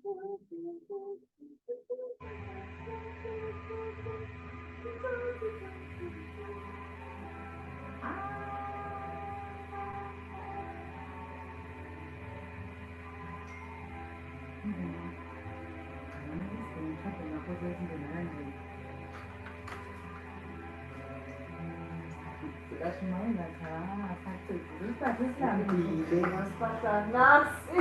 Das mãe da casa, tá tudo para você abrir, mas passar nasce.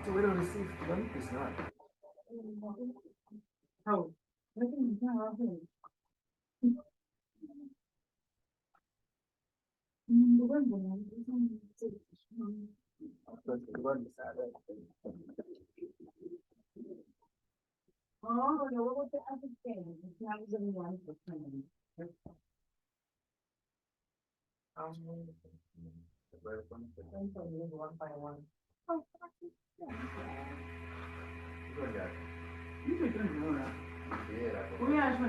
So we don't receive one is not. How? Nothing is not happening. Oh, no, what the other thing? It's not even one for training. One by one. Oh, 이거 좀 뭐야? 우리 하시면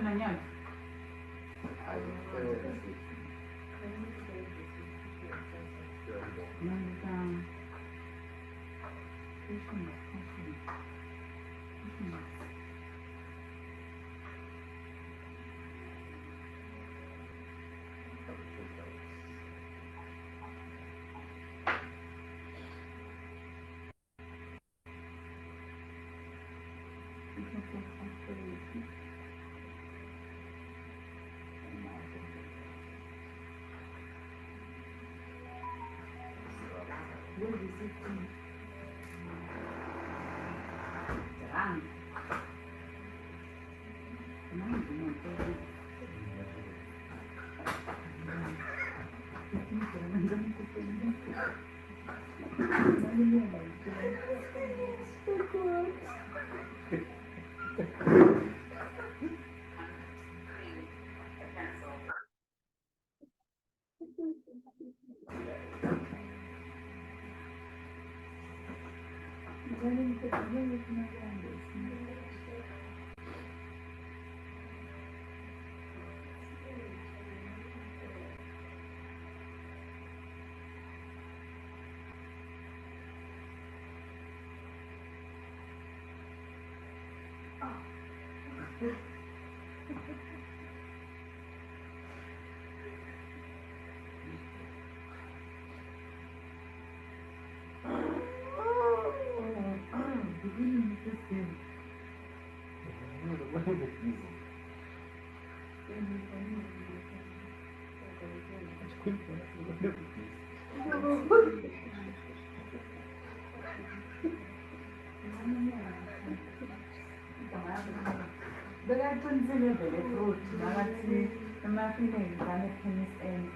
내가 던지는 데로 지나갔지. 엄마 그냥 나는 테니스 앤.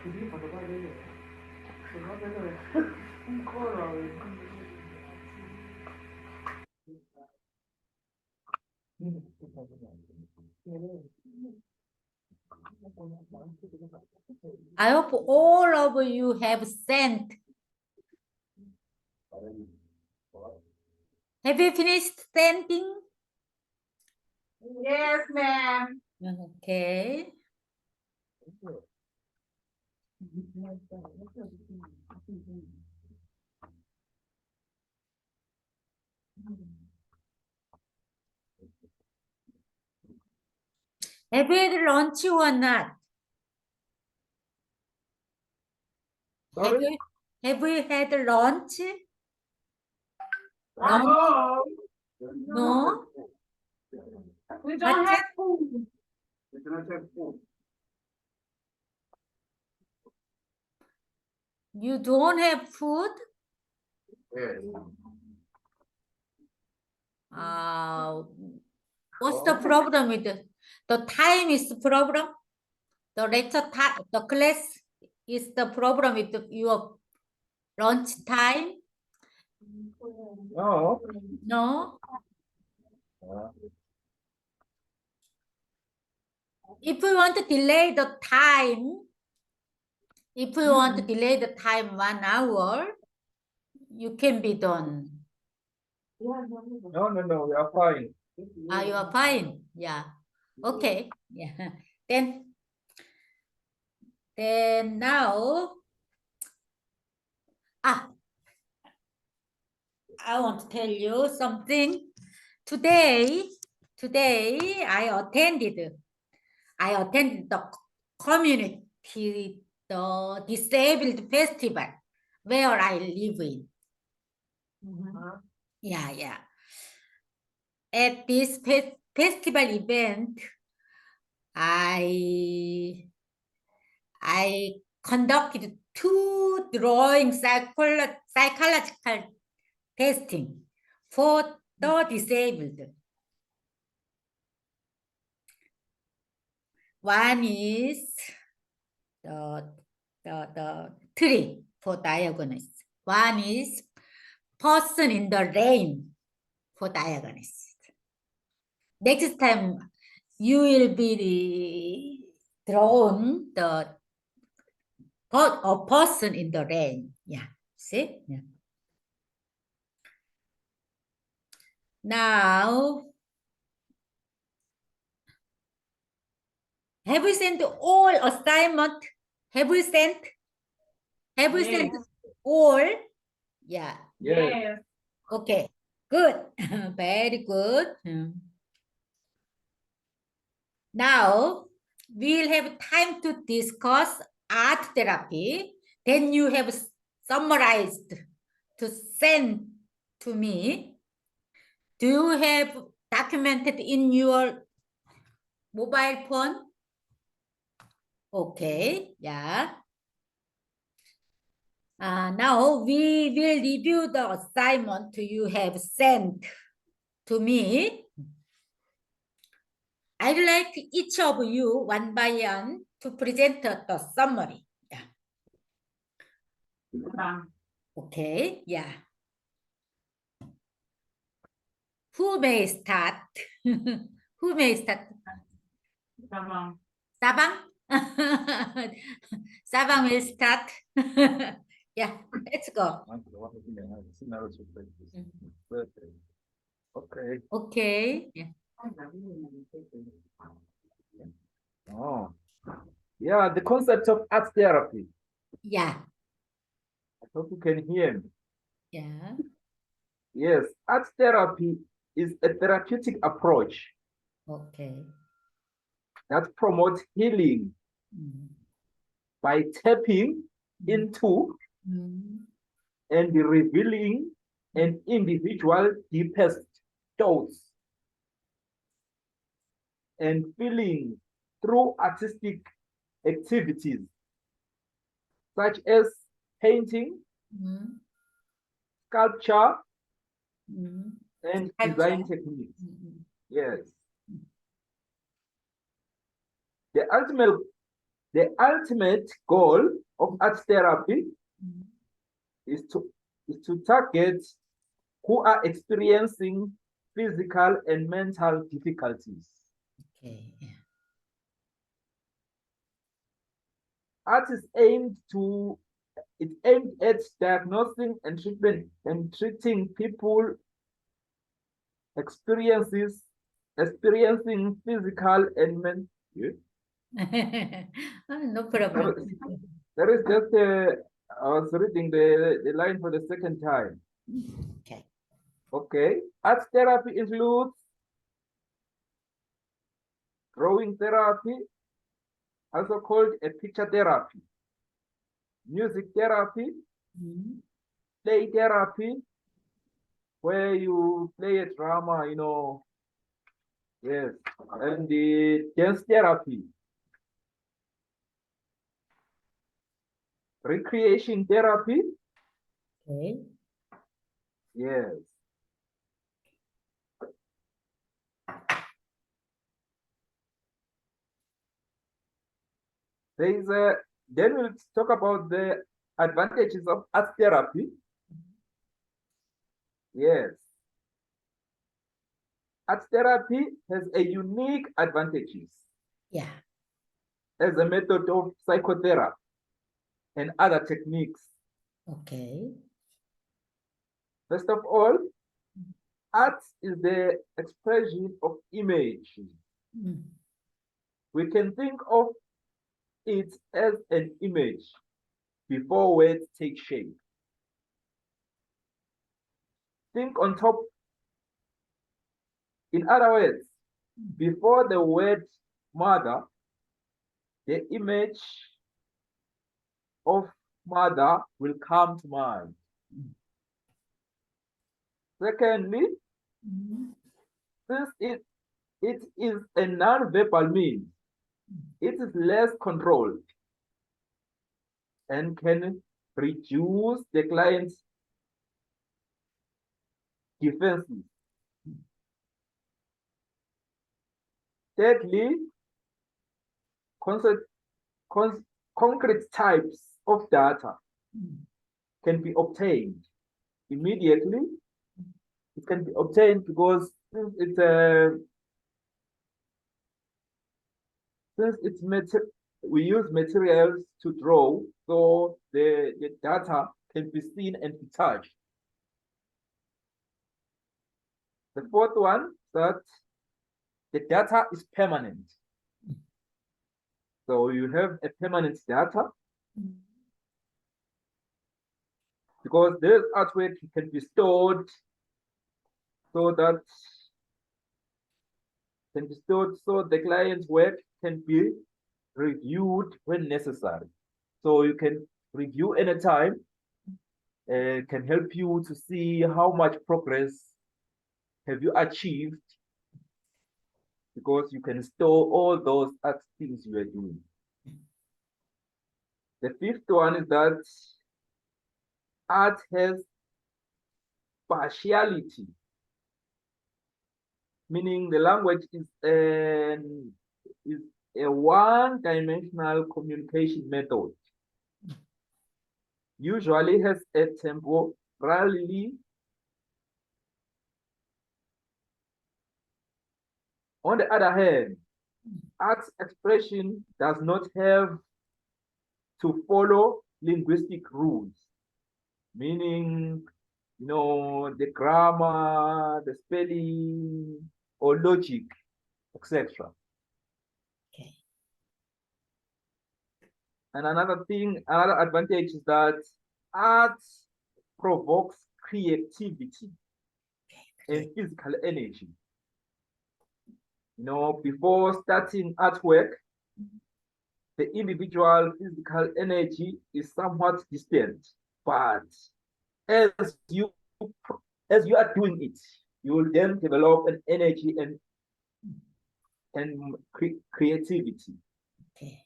그게 받아봐야 돼. 그거를 I hope all of you have sent. Have you finished sending? Yes, ma'am. Okay. Have you had lunch or not? Have you had lunch? No. No? We don't have food. We cannot have food. You don't have food? Yes. What's the problem with it? The time is the problem? The lecture time, the class is the problem with your lunch time? No. No? If you want to delay the time, if you want to delay the time 1 hour, you can be done. No, we are fine. Ah, you are fine. Yeah. Okay. Yeah. Then now, I want to tell you something. Today I attended the community, the disabled festival where I live in. Yeah. At this festival event, I conducted 2 drawing psychological testing for the disabled. One is the tree for diagnosis. One is person in the rain for diagnosis. Next time you will be drawn a person in the rain. Yeah, see? Yeah. Now, have we sent all assignment? Have we sent all? Yeah. Yes. Okay, good. Very good. Now, we'll have time to discuss art therapy. Then you have summarized to send to me. Do you have documented in your mobile phone? Okay, yeah. Now we will review the assignment you have sent to me. I'd like each of you one by one to present the summary. Yeah. Okay, yeah. Who may start? Who may start? Sabang. Sabang? Sabang will start. Yeah, let's go. Okay. Okay. Yeah. Oh. Yeah, the concept of art therapy. Yeah. I hope you can hear me. Yeah. Yes, art therapy is a therapeutic approach Okay. that promotes healing by tapping into and revealing an individual's deepest thoughts and feelings through artistic activities such as painting, sculpture, and design techniques. Yes. The ultimate goal of art therapy is to target who are experiencing physical and mental difficulties. Okay. Art is aimed at diagnosing and treating people experiencing physical and mental. No problem. There is just I was reading the line for the second time. Okay. Okay. Art therapy includes drawing therapy, also called a picture therapy, music therapy, play therapy, where you play a drama, you know. Yes. And the dance therapy, recreation therapy. Okay. Yes. Then we'll talk about the advantages of art therapy. Yes. Art therapy has a unique advantages. Yeah. As a method of psychotherapy and other techniques. Okay. First of all, art is the expression of image. We can think of it as an image before words take shape. Think on top. In other words, before the word mother, the image of mother will come to mind. Secondly, since it is a non-verbal means, it is less controlled and can reduce the client's defenses. Thirdly, concrete types of data can be obtained immediately. It can be obtained because we use materials to draw, so the data can be seen and be touched. The fourth one, that the data is permanent. So you have a permanent data because this artwork can be stored so the client's work can be reviewed when necessary. So you can review anytime, can help you to see how much progress have you achieved, because you can store all those things you are doing. The fifth one is that art has partiality, meaning the language is a one-dimensional communication method. Usually has a temporality. On the other hand, art expression does not have to follow linguistic rules, meaning, the grammar, the spelling, or logic, etc. Okay. And another advantage is that art provokes creativity and physical energy. Before starting artwork, the individual physical energy is somewhat distant, but as you are doing it, you will then develop an energy and creativity. Okay.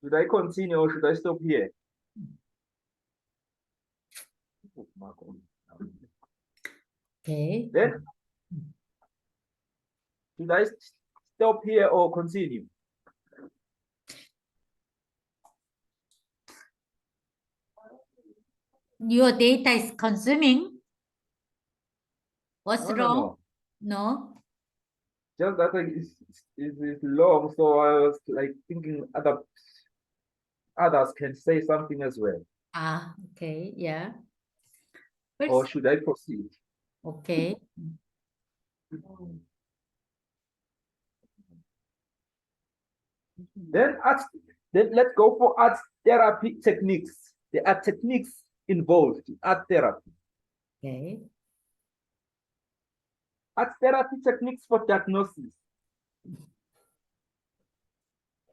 Should I continue or should I stop here? Okay. Then, should I stop here or continue? Your data is consuming. What's wrong? No. Just that it's long, so I was like thinking others can say something as well. Okay, yeah. Or should I proceed? Okay. Then let's go for art therapy techniques. There are techniques involved in art therapy. Okay. Art therapy techniques for diagnosis.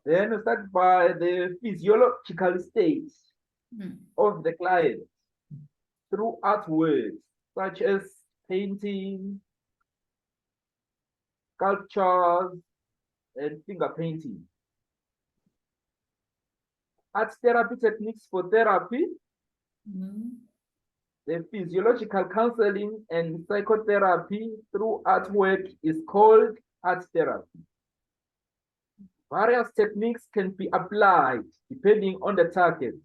Then we start by the physiological state of the client through artworks such as painting, sculptures, and finger painting. Art therapy techniques for therapy, the physiological counseling and psychotherapy through artwork is called art therapy. Various techniques can be applied depending on the target.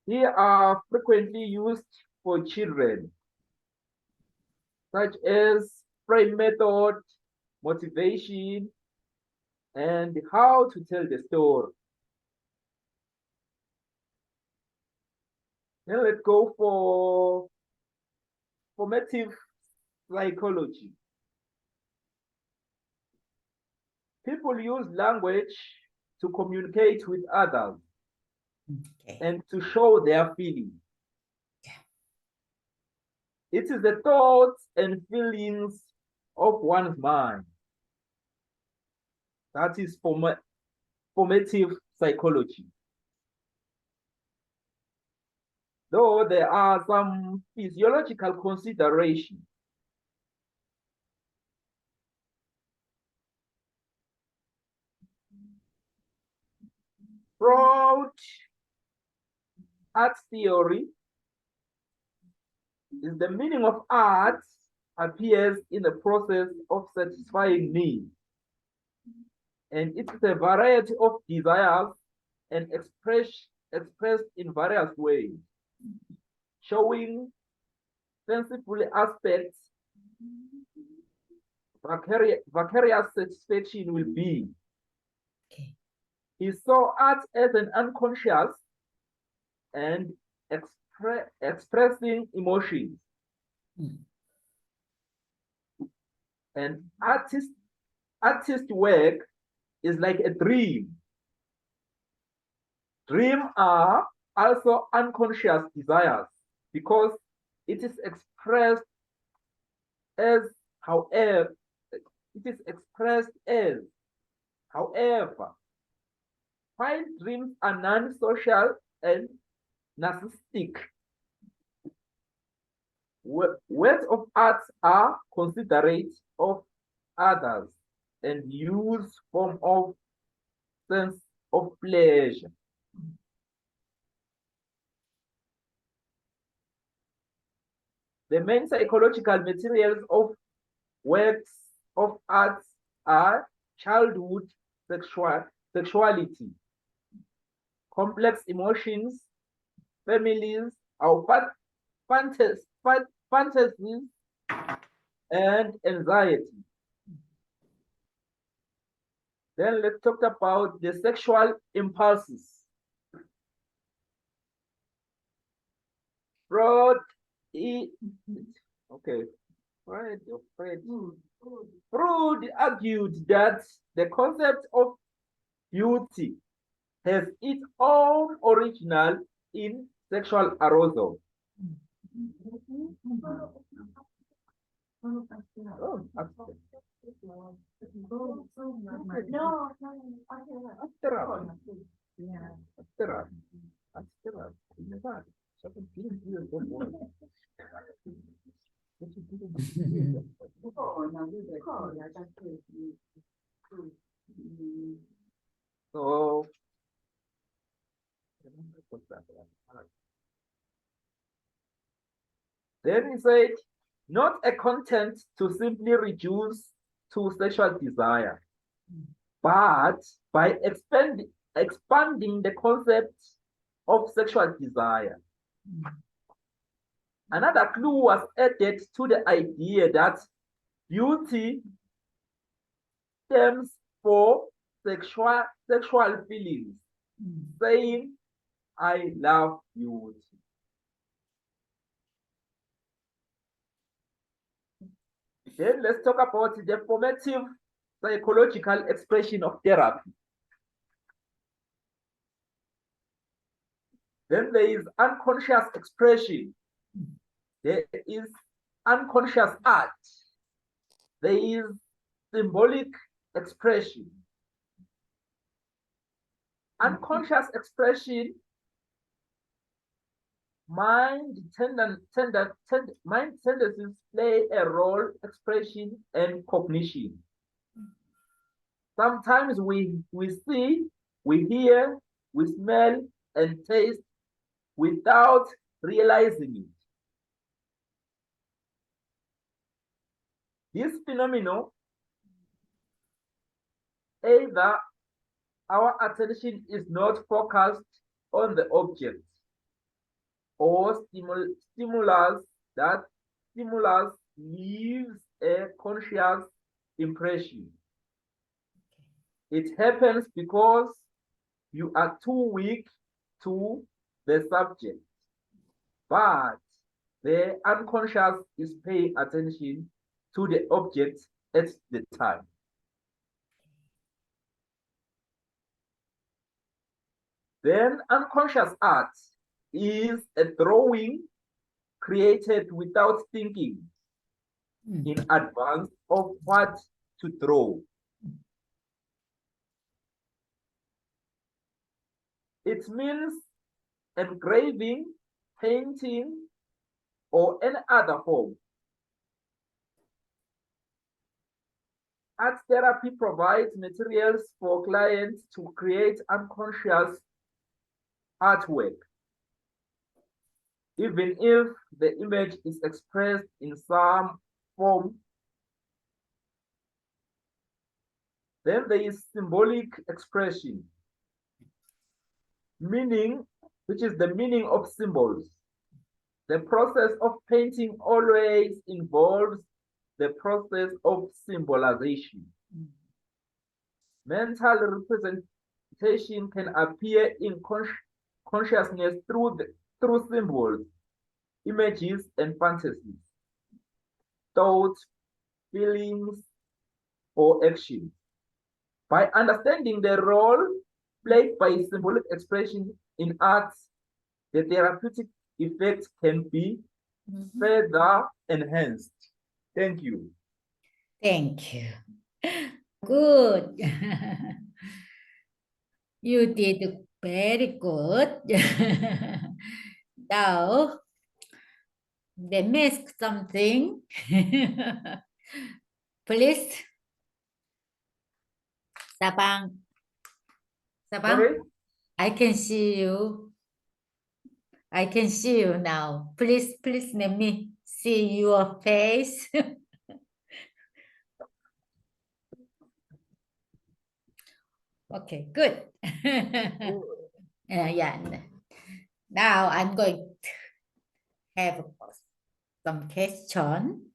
Here are frequently used for children, such as frame method, motivation, and how to tell the story. Then let's go for formative psychology. People use language to communicate with others and to show their feelings. It is the thoughts and feelings of one's mind. That is formative psychology. Though there are some physiological considerations. Broad art theory is the meaning of art appears in the process of satisfying needs. And it is a variety of desires and expressed in various ways, showing fanciful aspects. Vicarious satisfaction will be. He saw art as an unconscious and expressing emotions. And artist work is like a dream. Dreams are also unconscious desires because it is expressed as however. However, while dreams are non-social and narcissistic, works of art are considerate of others and use form of sense of pleasure. The main psychological materials of works of art are childhood sexuality, complex emotions, families, our fantasies, and anxiety. Then let's talk about the sexual impulses. Freud argued that the concept of beauty has its own original in sexual arousal. So, then he said, not a content to simply reduce to sexual desire, but by expanding the concept of sexual desire. Another clue was added to the idea that beauty stems for sexual feelings, saying, I love beauty. Then let's talk about the formative psychological expression of therapy. Then there is unconscious expression. There is unconscious art. There is symbolic expression. Unconscious expression, mind tendencies play a role, expression and cognition. Sometimes we see, we hear, we smell and taste without realizing it. This phenomenon, either our attention is not focused on the object or stimulus leaves a conscious impression. It happens because you are too weak to the subject. but the unconscious is paying attention to the object at the time. Then unconscious art is a drawing created without thinking in advance of what to draw. It means engraving, painting, or any other form. Art therapy provides materials for clients to create unconscious artwork, even if the image is expressed in some form. Then there is symbolic expression, meaning, which is the meaning of symbols. The process of painting always involves the process of symbolization. Mental representation can appear in consciousness through symbols, images, and fantasies, thoughts, feelings, or actions. By understanding the role played by symbolic expression in arts, the therapeutic effect can be further enhanced. Thank you. Thank you. Good. You did very good. Now, let me ask something. Please. Sabang. Sorry? I can see you. I can see you now. Please let me see your face. Okay, good. Yeah. Now I'm going to have some question.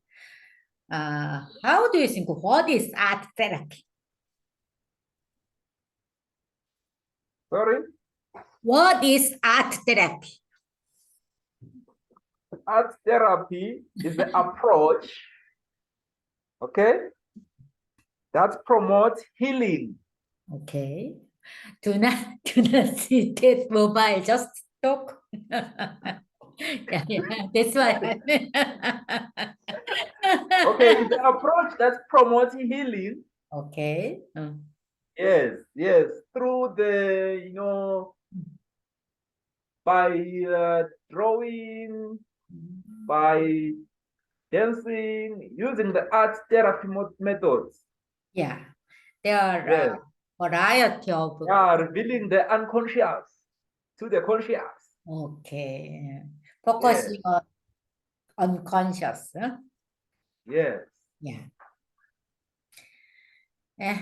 How do you think, what is art therapy? Sorry? What is art therapy? Art therapy is the approach, okay, that promotes healing. Okay. Do not see that mobile, just talk. Yeah, that's why. Okay, it's the approach that promotes healing. Okay. Yes, through the, by drawing, by dancing, using the art therapy methods. Yeah, there are a variety of. Revealing the unconscious to the conscious. Okay, focusing on unconscious. Huh? Yes. Yeah.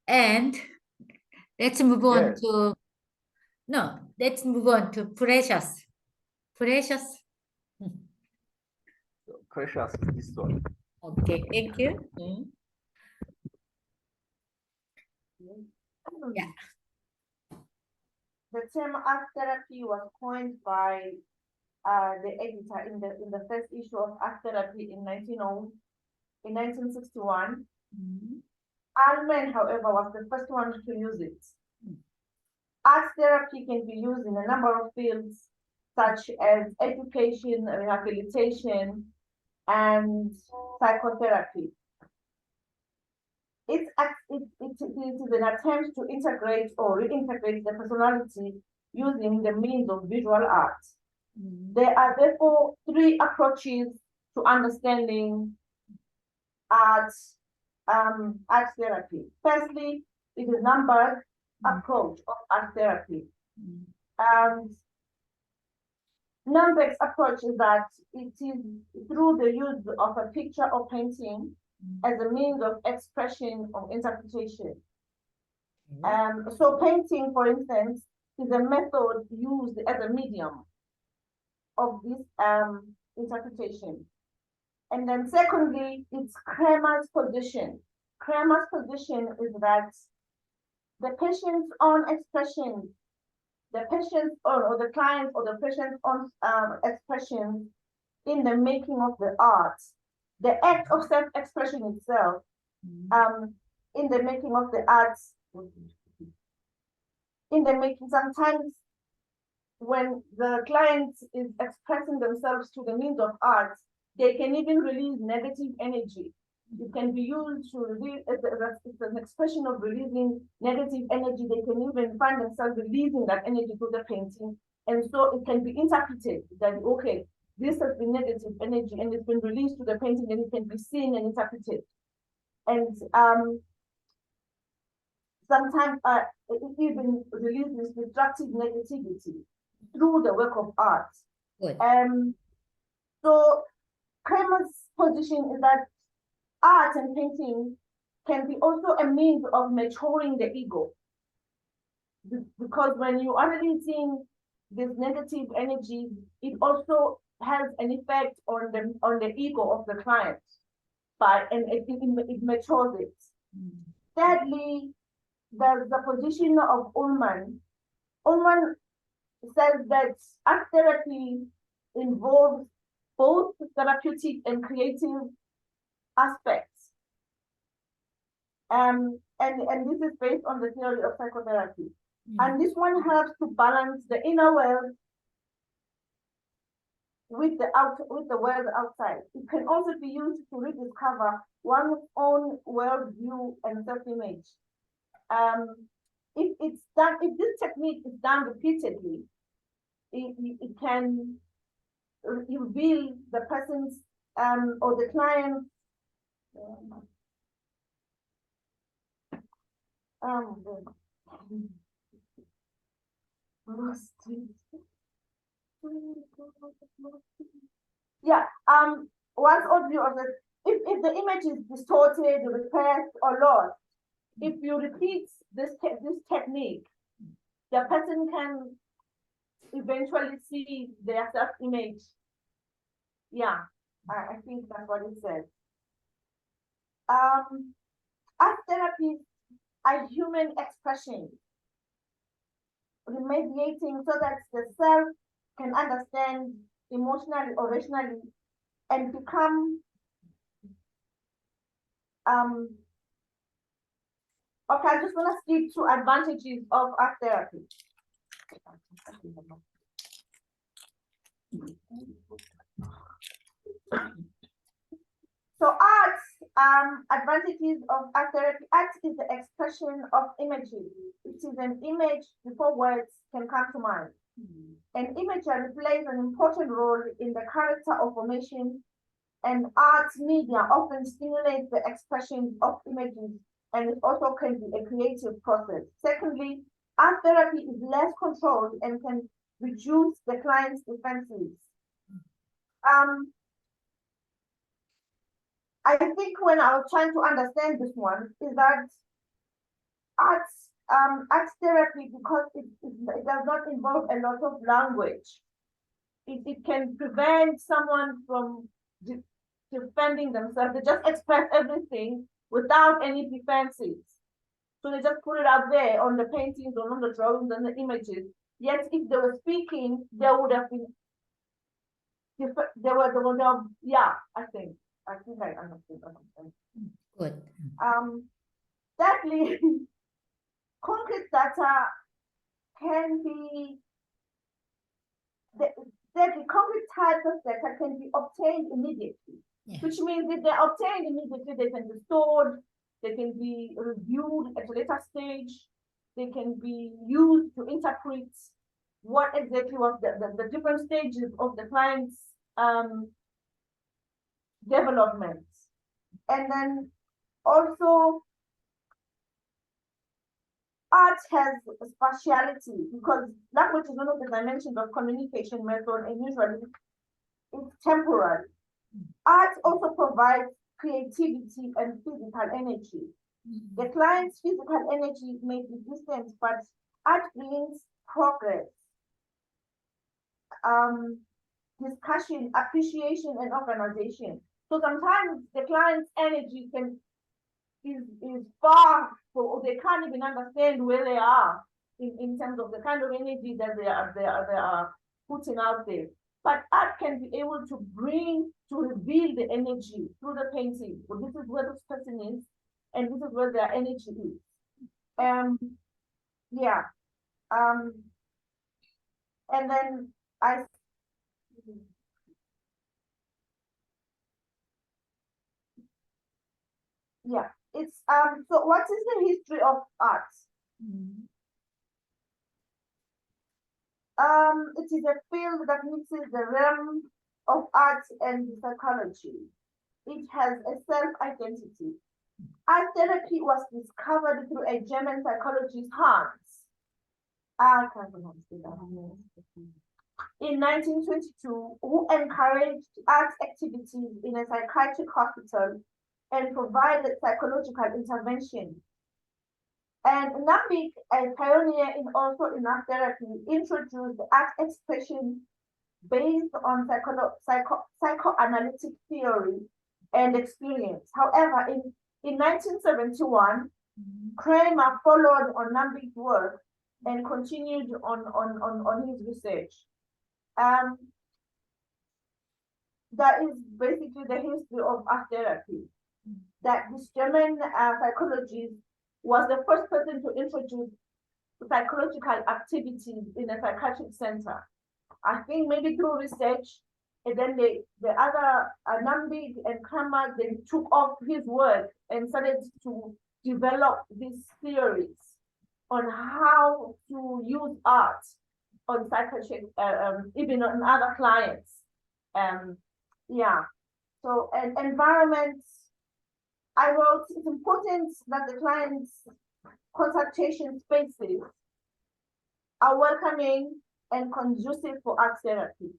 And let's move on to let's move on to precious. Precious. Precious is this one. Okay, thank you. Yeah. The term art therapy was coined by the editor in the first issue of Art Therapy in 1961. Allman, however, was the first one to use it. Art therapy can be used in a number of fields, such as education, rehabilitation, and psychotherapy. It is an attempt to integrate or reintegrate the personality using the means of visual art. There are therefore three approaches to understanding art therapy. Firstly, it is numbered approach of art therapy. Numbered approach is that it is through the use of a picture or painting as a means of expression or interpretation. So painting, for instance, is a method used as a medium of this interpretation. And then secondly, it's Kramer's position. Kramer's position is that the patient's own expression the patient's own or the client or the patient's own expression in the making of the art. The act of self-expression itself, in the making of the arts, sometimes when the client is expressing themselves to the means of art, they can even release negative energy. It can be used to release, it's an expression of releasing negative energy. They can even find themselves releasing that energy through the painting. And so it can be interpreted that, okay, this has been negative energy and it's been released to the painting, and it can be seen and interpreted. And sometimes it even releases destructive negativity through the work of art. Good. So Kramer's position is that art and painting can be also a means of maturing the ego. Because when you are releasing this negative energy, it also has an effect on the ego of the client, and it matures it. Thirdly, there's the position of Ullman. Ullman says that art therapy involves both therapeutic and creative aspects. And this is based on the theory of psychotherapy. And this one helps to balance the inner world with the world outside. It can also be used to rediscover one's own worldview and self-image. If this technique is done repeatedly, it can reveal the person's or the client's one's own view of it. If the image is distorted, repressed, or lost, if you repeat this technique, the person can eventually see their self-image. Yeah, I think that's what it says. Art therapy are human expression, remediating so that the self can understand emotionally or rationally and become okay, I just want to skip to advantages of art therapy. So advantages of art therapy. Art is the expression of images. It is an image before words can come to mind. And imagery plays an important role in the character of formation, and art media often stimulates the expression of images, and it also can be a creative process. Secondly, art therapy is less controlled and can reduce the client's defenses. I think when I was trying to understand this one is that art therapy, because it does not involve a lot of language, it can prevent someone from defending themselves. They just express everything without any defenses. So they just put it out there on the paintings or on the drawings and the images. Yet if they were speaking, there would have been I think I understand. Good. Thirdly, concrete data can be the concrete types of data can be obtained immediately, which means if they're obtained immediately, they can be stored, they can be reviewed at a later stage, they can be used to interpret what exactly was the different stages of the client's development. And then also art has a spatiality, because language is one of the dimensions of communication method, and usually it's temporary. Art also provides creativity and physical energy. The client's physical energy may be distant, but art brings progress, discussion, appreciation, and organization. So sometimes the client's energy is far, or they can't even understand where they are. in terms of the kind of energy that they are putting out there. But art can be able to reveal the energy through the painting. So this is where this person is, and this is where their energy is. Yeah. And then yeah, it's so what is the history of art? It is a field that mixes the realm of art and psychology. It has a self-identity. Art therapy was discovered through a German psychologist, Hans. In 1922, who encouraged art activities in a psychiatric hospital and provided psychological intervention. And Nambik, a pioneer in art therapy, introduced art expression based on psychoanalytic theory and experience. However, in 1971, Kramer followed on Nambik's work and continued on his research. That is basically the history of art therapy. That this German psychologist was the first person to introduce psychological activities in a psychiatric center. I think maybe through research, and then the other Nambik and Kramer, they took off his work and started to develop these theories on how to use art on psychiatric, even on other clients. Yeah. So, and environments, I wrote, it's important that the client's consultation spaces are welcoming and conducive for art therapy.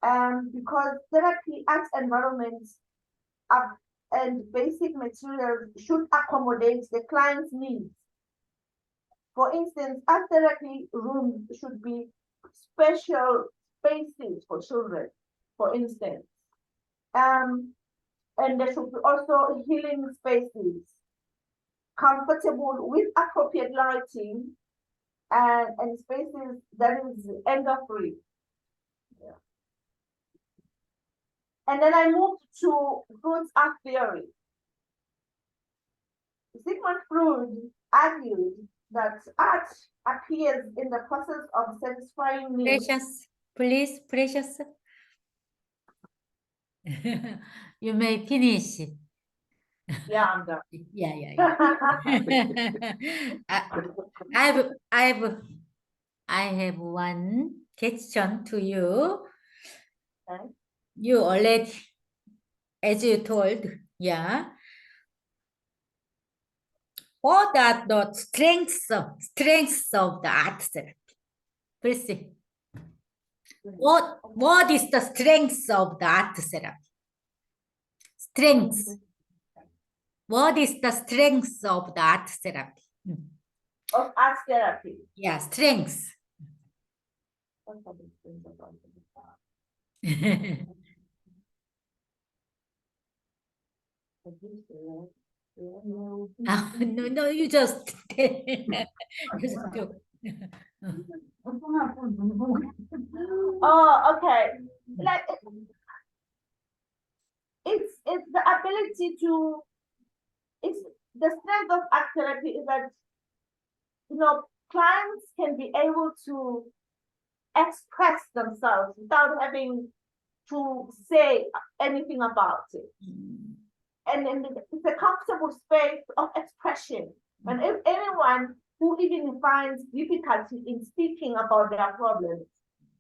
Because therapy art environments and basic materials should accommodate the client's needs. For instance, art therapy rooms should be special spaces for children, for instance. And there should be also healing spaces, comfortable with appropriate lighting, and spaces that is anger-free. Yeah. And then I moved to Freud's art theory. Sigmund Freud argued that art appears in the process of satisfying needs. Precious, please, Precious. You may finish. Yeah, I'm done. Yeah. I have one question to you. Okay. You already, as you told, yeah. What are the strengths of the art therapy? Please see. What is the strengths of the art therapy? Strengths. What is the strengths of the art therapy? Of art therapy. Yeah, strengths. No, you just joke. Oh, okay. Like it's the ability to. It's the strength of art therapy is that clients can be able to express themselves without having to say anything about it. And it's a comfortable space of expression. And if anyone who even finds difficulty in speaking about their problems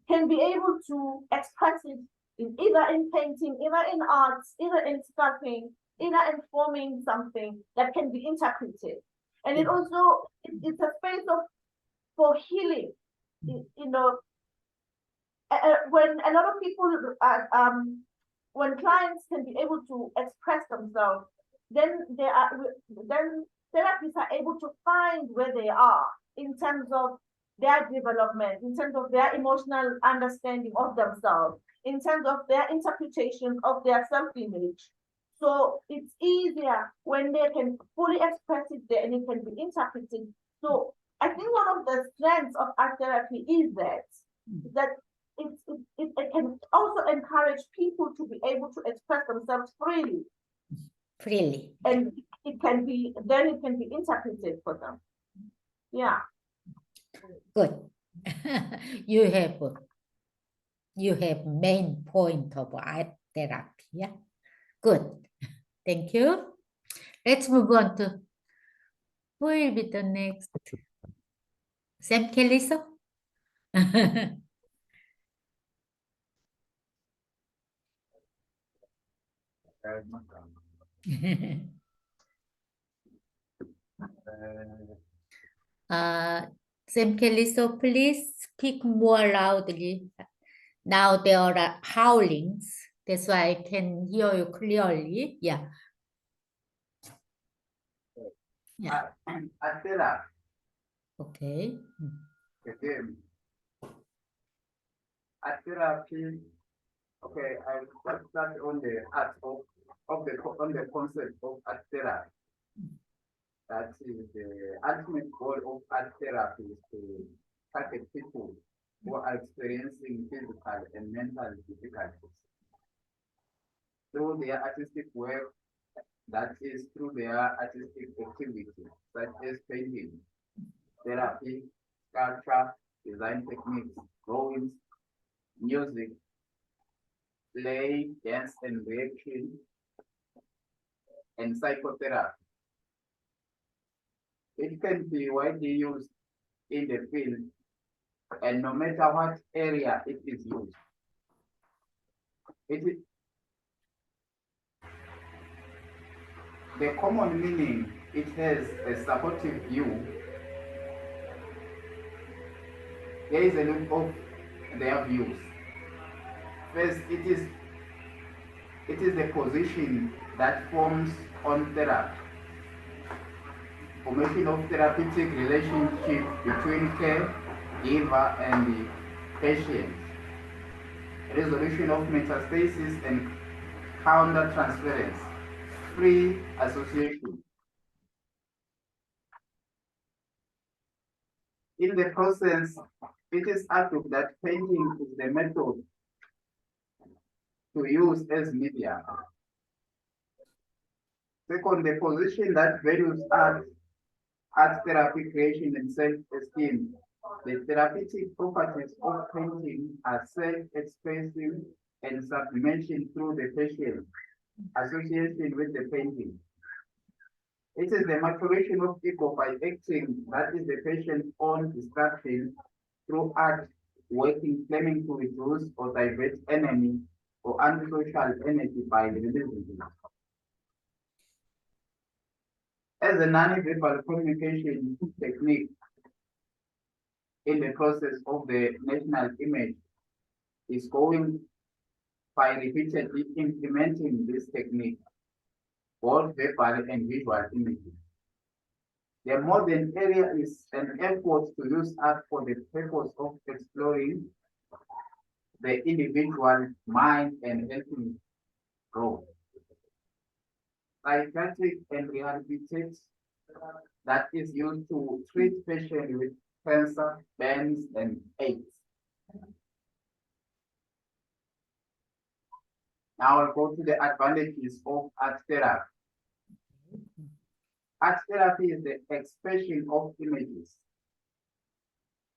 can be able to express it either in painting, either in arts, either in sculpting, either in forming something that can be interpreted. And it also, it's a space for healing. When a lot of people, when clients can be able to express themselves, then therapists are able to find where they are in terms of their development, in terms of their emotional understanding of themselves, in terms of their interpretation of their self-image. So it's easier when they can fully express it there and it can be interpreted. So I think one of the strengths of art therapy is that it can also encourage people to be able to express themselves freely. Freely. And it can be interpreted for them. Yeah. Good. You have main point of art therapy. Yeah. Good. Thank you. Let's move on to who will be the next? Sam Kelly, so? Sam Kelly, so please speak more loudly. Now there are howlings. That's why I can hear you clearly. Yeah. Yeah. Okay. Again, art therapy. Okay, I will start on the art on the concept of art therapy. That is the ultimate goal of art therapy is to target people who are experiencing physical and mental difficulties through their artistic work, that is through their artistic activities, such as painting, therapy, sculpture, design techniques, drawings, music, play, dance and reaction, and psychotherapy. It can be widely used in the field, and no matter what area it is used. The common meaning, it has a supportive view. There is a look of their views. First, it is the position that forms on therapy. Formation of therapeutic relationship between caregiver and the patient. Resolution of metastasis and counter-transference. Free association. In the process, it is argued that painting is the method to use as media. Second, the position that values art therapy, creation, and self-esteem. The therapeutic properties of painting are self-expressive and sublimation through the patient association with the painting. It is the maturation of ego by acting, that is the patient's own distraction through art, working, claiming to reduce or divert enemy or antisocial energy by releasing it. As a non-verbal communication technique in the process of the national image is going by repeatedly implementing this technique, both verbal and visual images. The modern area is an effort to use art for the purpose of exploring the individual mind and helping grow. Psychiatric and rehabilitative that is used to treat patients with cancer, burns, and AIDS. Now I'll go to the advantages of art therapy. Art therapy is the expression of images.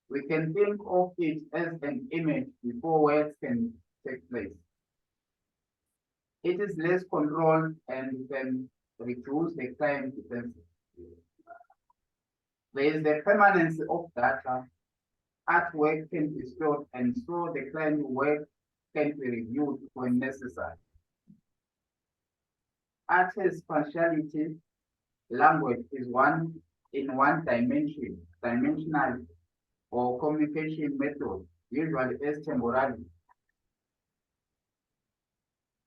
We can think of it as an image before words can take place. It is less controlled and can reduce the time dependency. There is the permanence of data. Artwork can be stored, and so the client work can be reviewed when necessary. Art has partiality. Language is one dimensional or communication method, usually as temporary.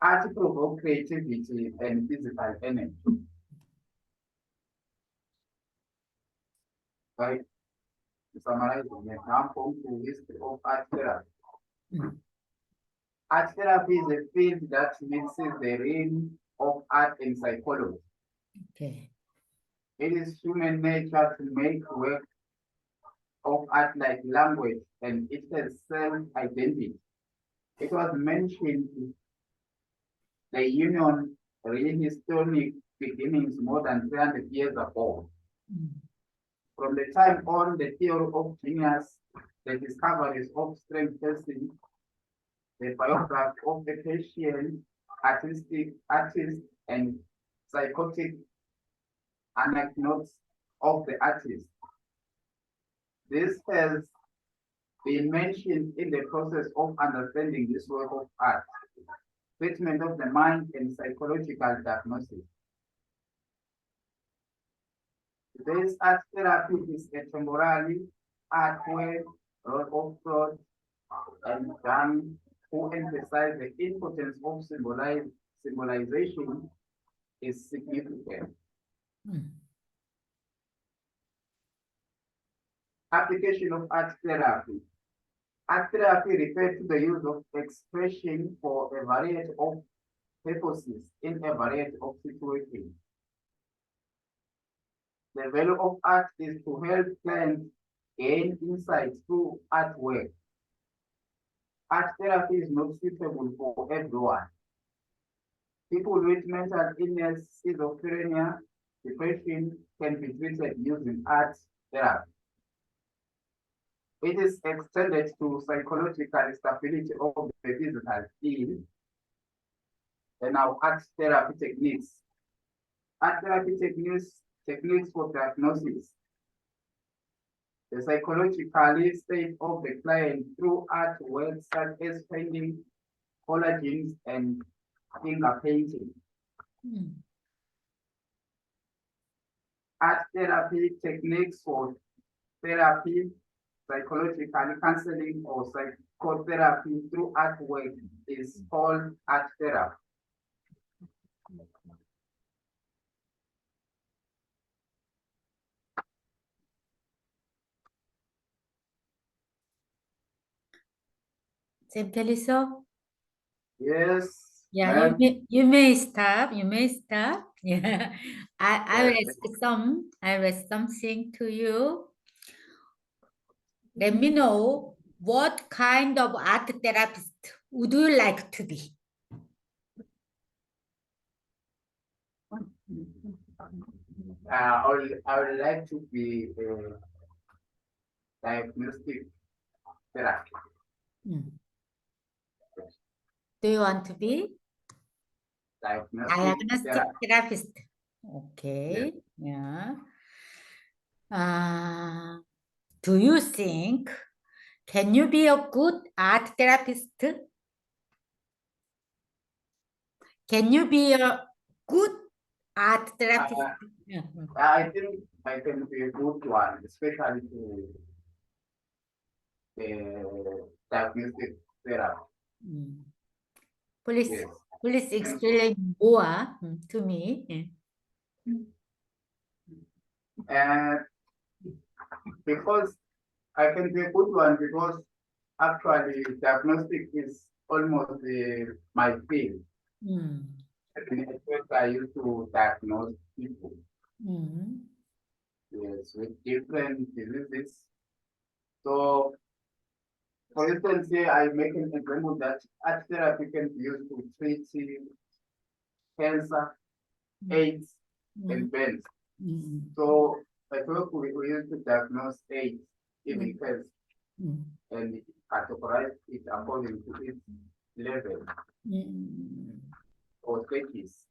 Art provokes creativity and physical energy. Right? To summarize, now come to history of art therapy. Art therapy is a field that mixes the realm of art and psychology. Okay. It is human nature to make work of art like language and its self-identity. It was mentioned the union really historic beginnings more than 300 years ago. From the time on, the theory of genius, the discoveries of strength testing, the biography of the patient, artist, and psychotic anecdotes of the artist. This has been mentioned in the process of understanding this work of art, treatment of the mind and psychological diagnosis. This art therapy is a temporary art where role of Freud and Jung, who emphasize the importance of symbolization, is significant. Application of art therapy. Art therapy refers to the use of expression for a variety of purposes in a variety of situations. The value of art is to help clients gain insights through artwork. Art therapy is not suitable for everyone. People with mental illness, schizophrenia, depression can be treated using art therapy. It is extended to psychological stability of the physical ill. And now art therapy techniques. Art therapy techniques for diagnosis. The psychological state of the client through artwork such as painting, collages, and finger painting. Art therapy techniques for therapy, psychological counseling, or psychotherapy through artwork is called art therapy. Peliso? Yes. Yeah, you may stop. You may stop. Yeah, I will ask something to you. Let me know what kind of art therapist would you like to be? I would like to be a diagnostic therapist. Do you want to be diagnostic therapist? Okay. Yeah. Do you think can you be a good art therapist? Can you be a good art therapist? I think I can be a good one, especially to diagnostic therapy. Please, Yes. please explain more to me. Because I can be a good one because actually diagnostic is almost my field. I used to diagnose people. Yes, with different diseases. So, for instance, here I make an example that art therapy can be used to treat cancer, AIDS, and burns. So, at work we used to diagnose AIDS, even cancer, and categorize it according to its level or status.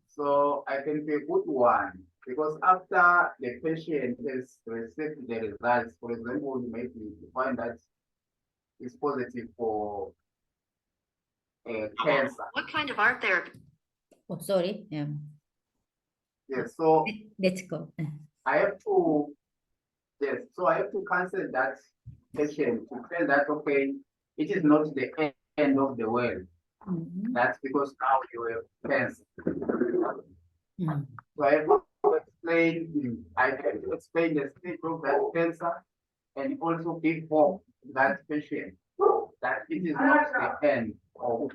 So I can be a good one because after the patient has received the results, for example, maybe you find that it's positive for cancer. What kind of art therapy? Oh, sorry. Yes, so Let's go. I have to, yes, so I have to cancel that patient to tell that, okay, it is not the end of the world. That's because now you have cancer. So I have to explain, I have to explain the state of that cancer and also give hope to that patient that it is not the end of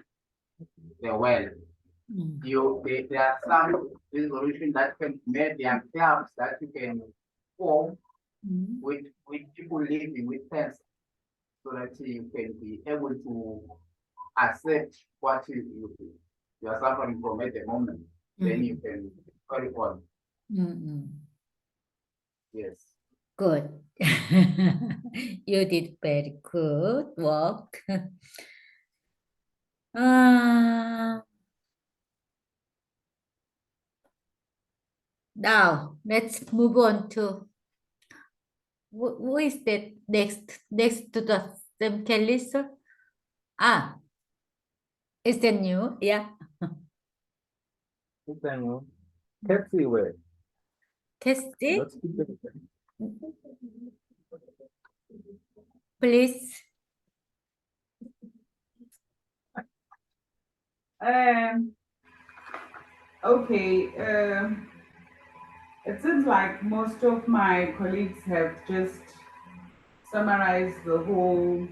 the world. There are some resolutions that can be made, there are clubs that you can form with people living with cancer, so that you can be able to accept what you are suffering from at the moment. Then you can carry on. Yes. Good. You did very good work. Now, let's move on to who is that next to the Sam Kelly? Ah, is that new? Yeah. Taxi way. Cassie, Let's keep it. please. Okay, it seems like most of my colleagues have just summarized the whole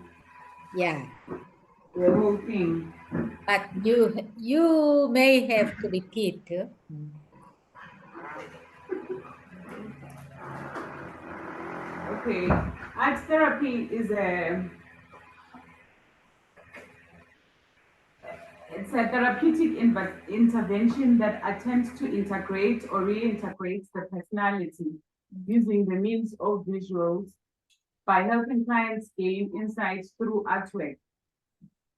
thing. But you may have to repeat. Okay, art therapy is it's a therapeutic intervention that attempts to integrate or reintegrate the personality using the means of visuals by helping clients gain insights through artwork.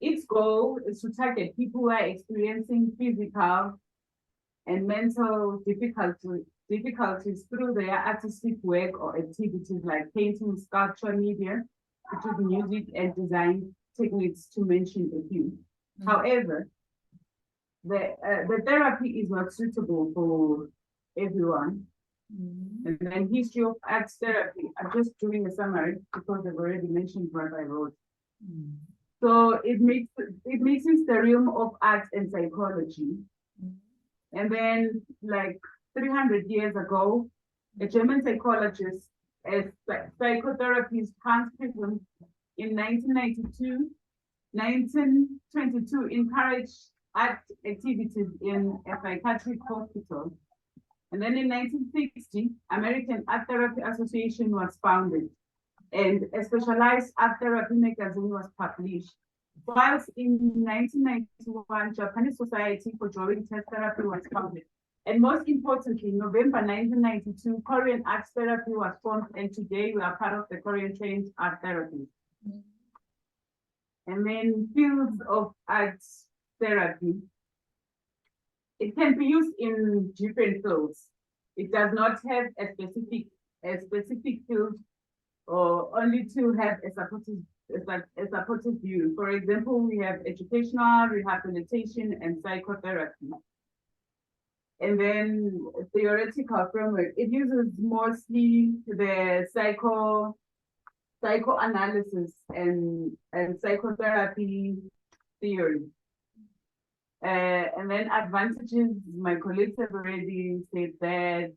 Its goal is to target people who are experiencing physical and mental difficulties through their artistic work or activities like painting, sculpture, media, which is music and design techniques, to mention a few. However, the therapy is not suitable for everyone. And then history of art therapy, I'm just doing a summary because I've already mentioned what I wrote. So it mixes the realm of art and psychology. And then, like 300 years ago, a German psychologist, a psychotherapist, Hans Prism, in 1922, encouraged art activities in a psychiatric hospital. And then in 1960, American Art Therapy Association was founded, and a specialized art therapy magazine was published. Whilst in 1991, Japanese Society for Drawing Test Therapy was founded. And most importantly, November 1992, Korean Art Therapy was formed, and today we are part of the Korean Trained Art Therapy. And then fields of art therapy. It can be used in different fields. It does not have a specific field, or only to have a supportive view. For example, we have educational, rehabilitation, and psychotherapy. And then theoretical framework. It uses mostly the psychoanalysis and psychotherapy theory. And then advantages, my colleagues have already said that.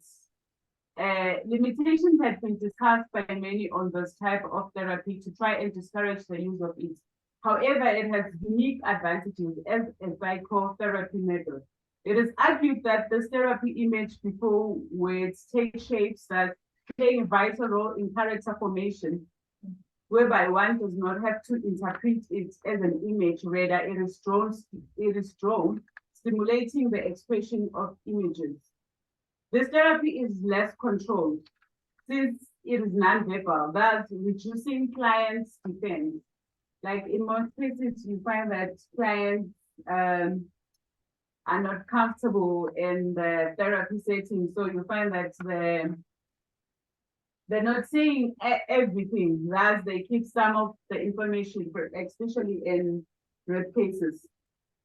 Limitations have been discussed by many on this type of therapy to try and discourage the use of it. However, it has unique advantages as a psychotherapy method. It is argued that this therapy image before words take shapes that play a vital role in character formation, whereby one does not have to interpret it as an image, rather it is drawn, stimulating the expression of images. This therapy is less controlled since it is non-verbal, thus reducing clients' defense. Like in most cases, you find that clients are not comfortable in the therapy setting, so you find that they're not saying everything, thus they keep some of the information, especially in rape cases.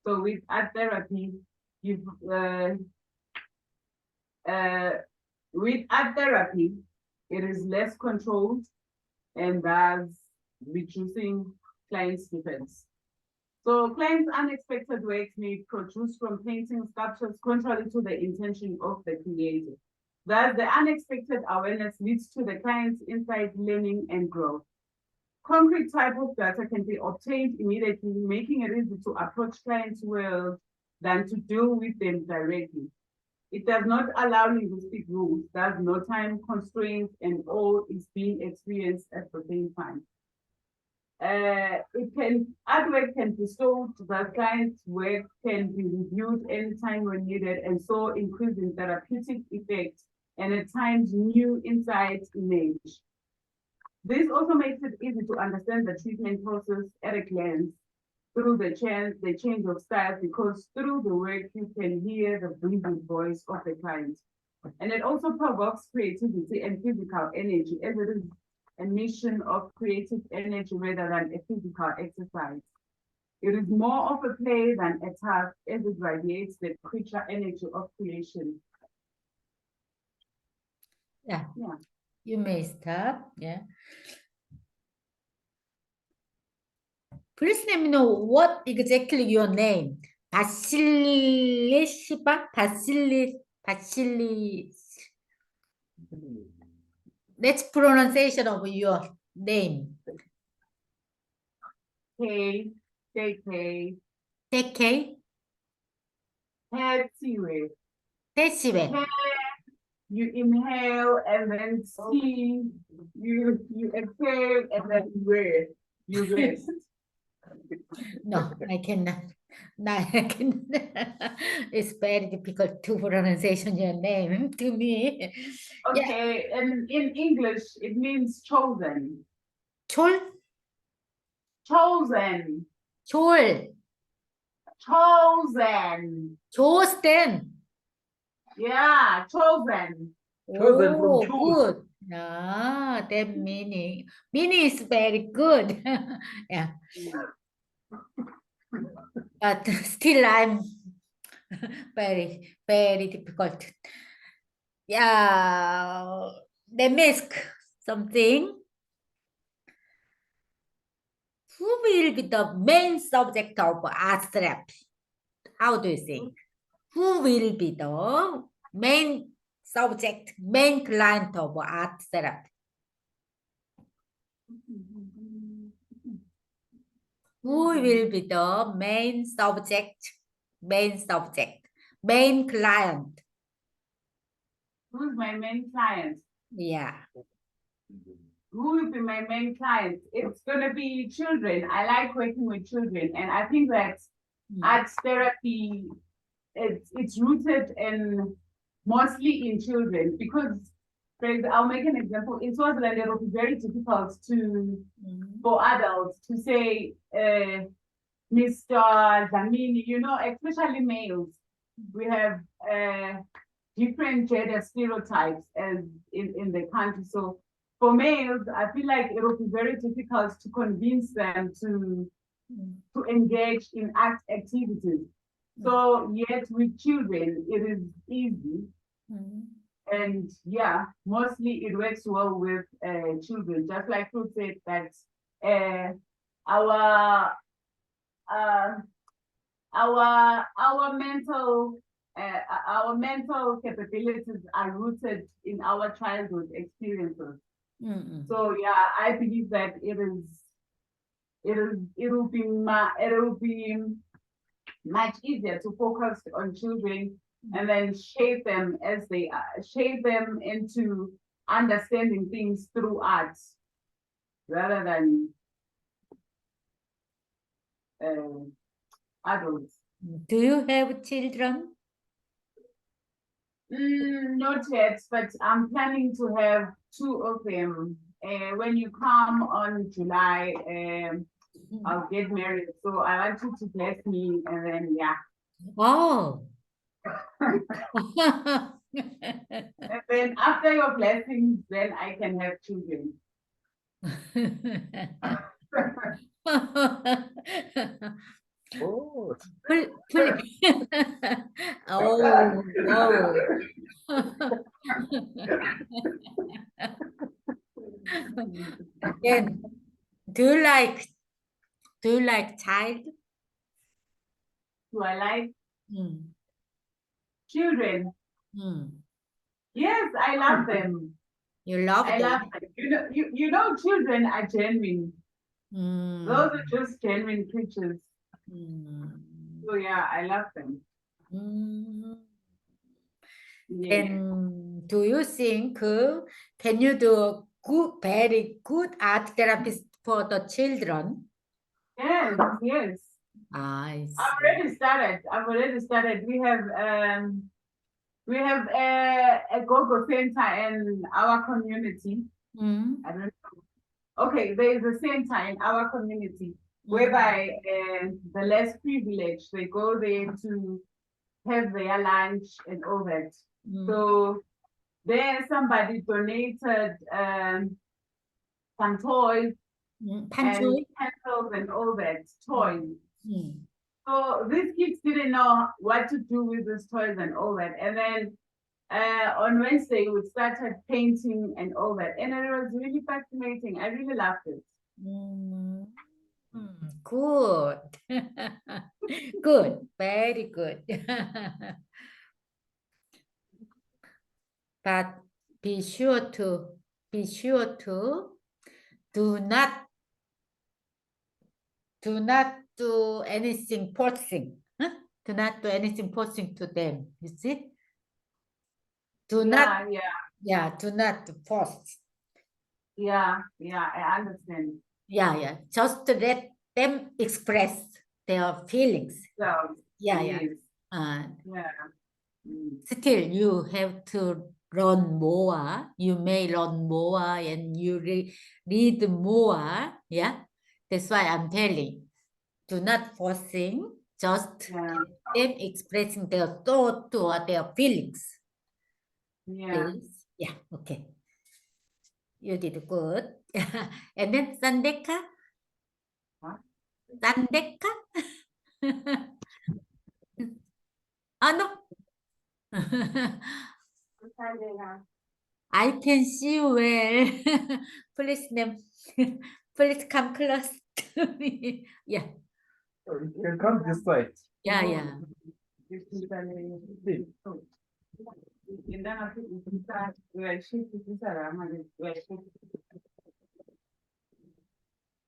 So with art therapy, with art therapy, it is less controlled and thus reducing clients' defense. So clients' unexpected works may produce from painting sculptures contrary to the intention of the creator. Thus, the unexpected awareness leads to the client's insight, learning, and growth. Concrete type of data can be obtained immediately, making it easy to approach clients' world than to deal with them directly. It does not allow linguistic rules. There's no time constraints, and all is being experienced at the same time. Artwork can be sold, the client's work can be reviewed anytime when needed, and so increasing therapeutic effect and at times new insights emerge. This also makes it easy to understand the treatment process at a glance through the change of style, because through the work you can hear the breathing voice of the client. And it also provokes creativity and physical energy, as it is a mission of creative energy rather than a physical exercise. It is more of a play than a task, as it radiates the creature energy of creation. Yeah. Yeah. You may stop. Yeah. Please let me know what exactly your name. Basili. That's pronunciation of your name. K. K. Tesiwe. You inhale and then see, you exhale and then wear. You rest. No, I cannot. No, I cannot. It's very difficult to pronunciation your name to me. Yeah. Okay, and in English, it means chosen. Chol. Chosen. Chol. Chosen. Chosen. Yeah, chosen. Chosen from Oh, choose. good. Ah, that meaning is very good. Yeah. But still I'm very, very difficult. Yeah, let me ask something. Who will be the main subject of art therapy? How do you think? Who will be the main subject, main client of art therapy? Who will be the main subject, main client? Who's my main client? Yeah. Who will be my main client? It's gonna be children. I like working with children, and I think that art therapy, it's rooted in mostly in children, because I'll make an example. In Swaziland, it will be very difficult for adults to say, Mr. Zamini, especially males. We have different gender stereotypes as in the country. So for males, I feel like it will be very difficult to convince them to engage in art activities. So yet with children, it is easy. And yeah, mostly it works well with children. Just like Ruth said, that our mental capabilities are rooted in our childhood experiences. So yeah, I believe that it will be much easier to focus on children and then shape them into understanding things through art rather than adults. Do you have children? Not yet, but I'm planning to have 2 of them. When you come on July, I'll get married. So I want you to bless me, and then yeah. Oh. And then after your blessings, then I can have children. Oh, Oh, whoa. Then, do you like child? Do I like Mm. children? Mm. Yes, I love them. You love I them. love them. You know, children are genuine. Mm. Those are just genuine creatures. Mm. So yeah, I love them. Mm. Yeah. And do you think can you do good, very good art therapy for the children? Yes, yes. I see. I've already started. We have a go-go center in our community. Mm, I don't know. Okay, there is a center in our community whereby the less privileged, they go there to have their lunch and all that. So there somebody donated some toys and Panchoy? pencils and all that, toys. Mm. So these kids didn't know what to do with these toys and all that. And then on Wednesday, we started painting and all that. And it was really fascinating. I really loved it. Mm. Good. Good. Very good. But be sure to do not do anything forcing. Huh? Do not do anything forcing to them. You see? Do not force. Yeah, I understand. Yeah. Just let them express their feelings. So, Yeah. yes. Uh, Yeah. Mm. Still, you have to learn more. You may learn more and you read more. Yeah. That's why I'm telling. Do not forcing. Just Yeah. them expressing their thought or their feelings. Yeah. Please. Yeah. Okay. You did good. And then Sandeka? What? Sandeka? No. I can see you well. Please come close to me. Yeah. You can come this side. Yeah.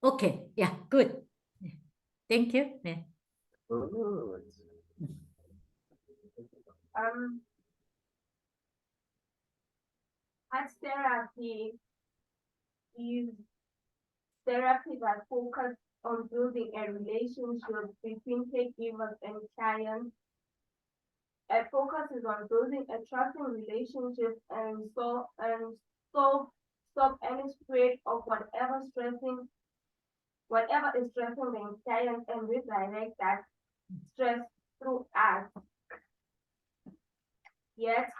Okay. Yeah. Good. Thank you. Yeah. Good. Art therapy is therapy that focuses on building a relationship between caregivers and clients. It focuses on building a trusting relationship and stop any spread of whatever is stressing the client and redirect that stress through art. Yet,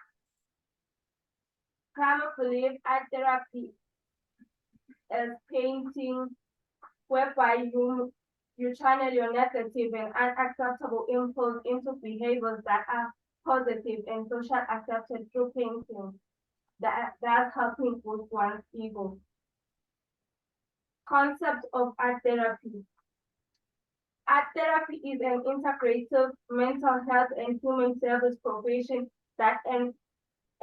some believe art therapy is painting, whereby you channel your negative and unacceptable impulse into behaviors that are positive and socially accepted through painting. That's helping with one's ego. Concept of art therapy. Art therapy is an integrative mental health and human service profession that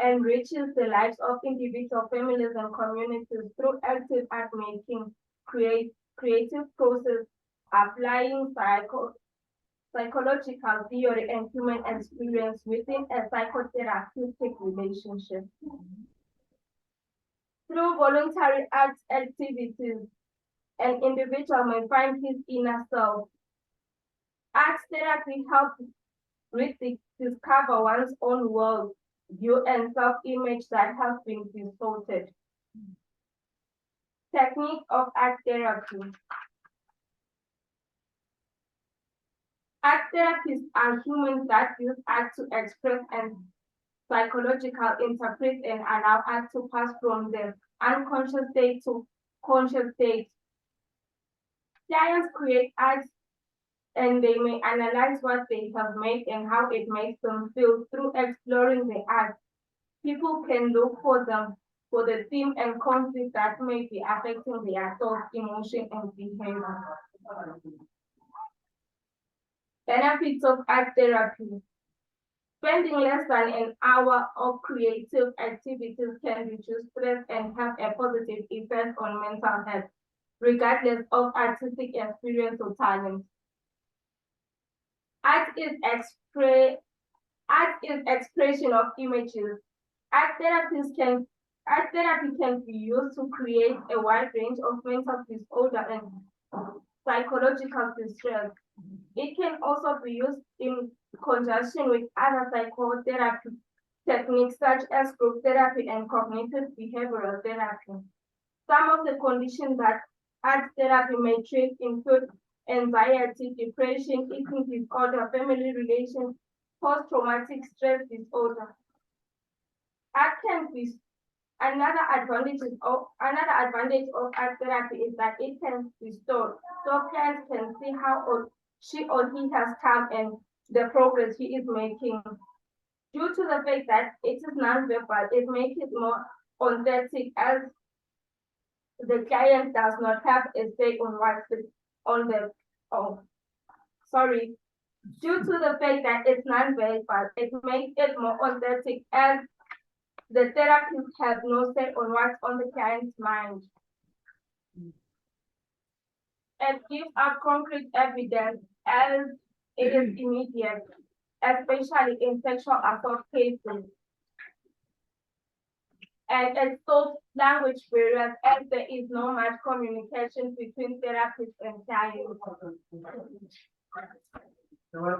enriches the lives of individual families and communities through active art making, creative process, applying psychological theory and human experience within a psychotherapeutic relationship. Through voluntary art activities, an individual may find his inner self. Art therapy helps rediscover one's own world view and self-image that has been distorted. Technique of art therapy. Art therapists are humans that use art to express and psychological interpret and allow art to pass from the unconscious state to conscious state. Clients create art and they may analyze what they have made and how it makes them feel through exploring the art. People can look for the theme and conflict that may be affecting their thoughts, emotion, and behavior. Benefits of art therapy. Spending less than an hour of creative activities can reduce stress and have a positive effect on mental health, regardless of artistic experience or talent. Art Art is expression of images. Art therapy can be used to create a wide range of mental disorder and psychological distress. It can also be used in conjunction with other psychotherapy techniques such as group therapy and cognitive behavioral therapy. Some of the conditions that art therapy may treat include anxiety, depression, eating disorder, family relations, post-traumatic stress disorder. Art can be another advantage of art therapy is that it can be stored, so clients can see how she or he has come and the progress he is making. Due to the fact that it is non-verbal, it makes it more authentic as the client does not have a say on Due to the fact that it's non-verbal, it makes it more authentic as the therapist has no say on what's on the client's mind. It gives out concrete evidence as it is immediate, especially in sexual assault cases. And it solves language barriers as there is no much communication between therapists and clients. I'm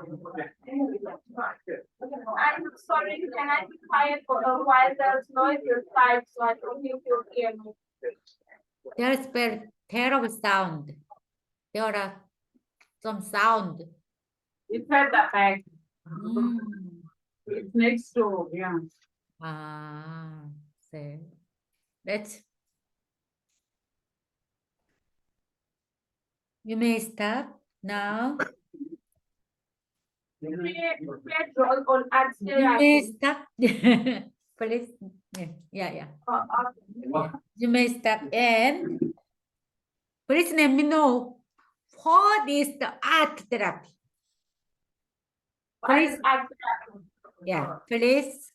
sorry, can I be quiet for a while? There's noise inside, so I don't think you'll hear me. There's very terrible sound. There are some sound. It's at the back. Mm. It's next door, yeah. So let's. You may start now. Create roles on art You may therapy. start. Please. Yeah. Okay. You may start and please let me know what is the art therapy. What is art therapy? Yeah, please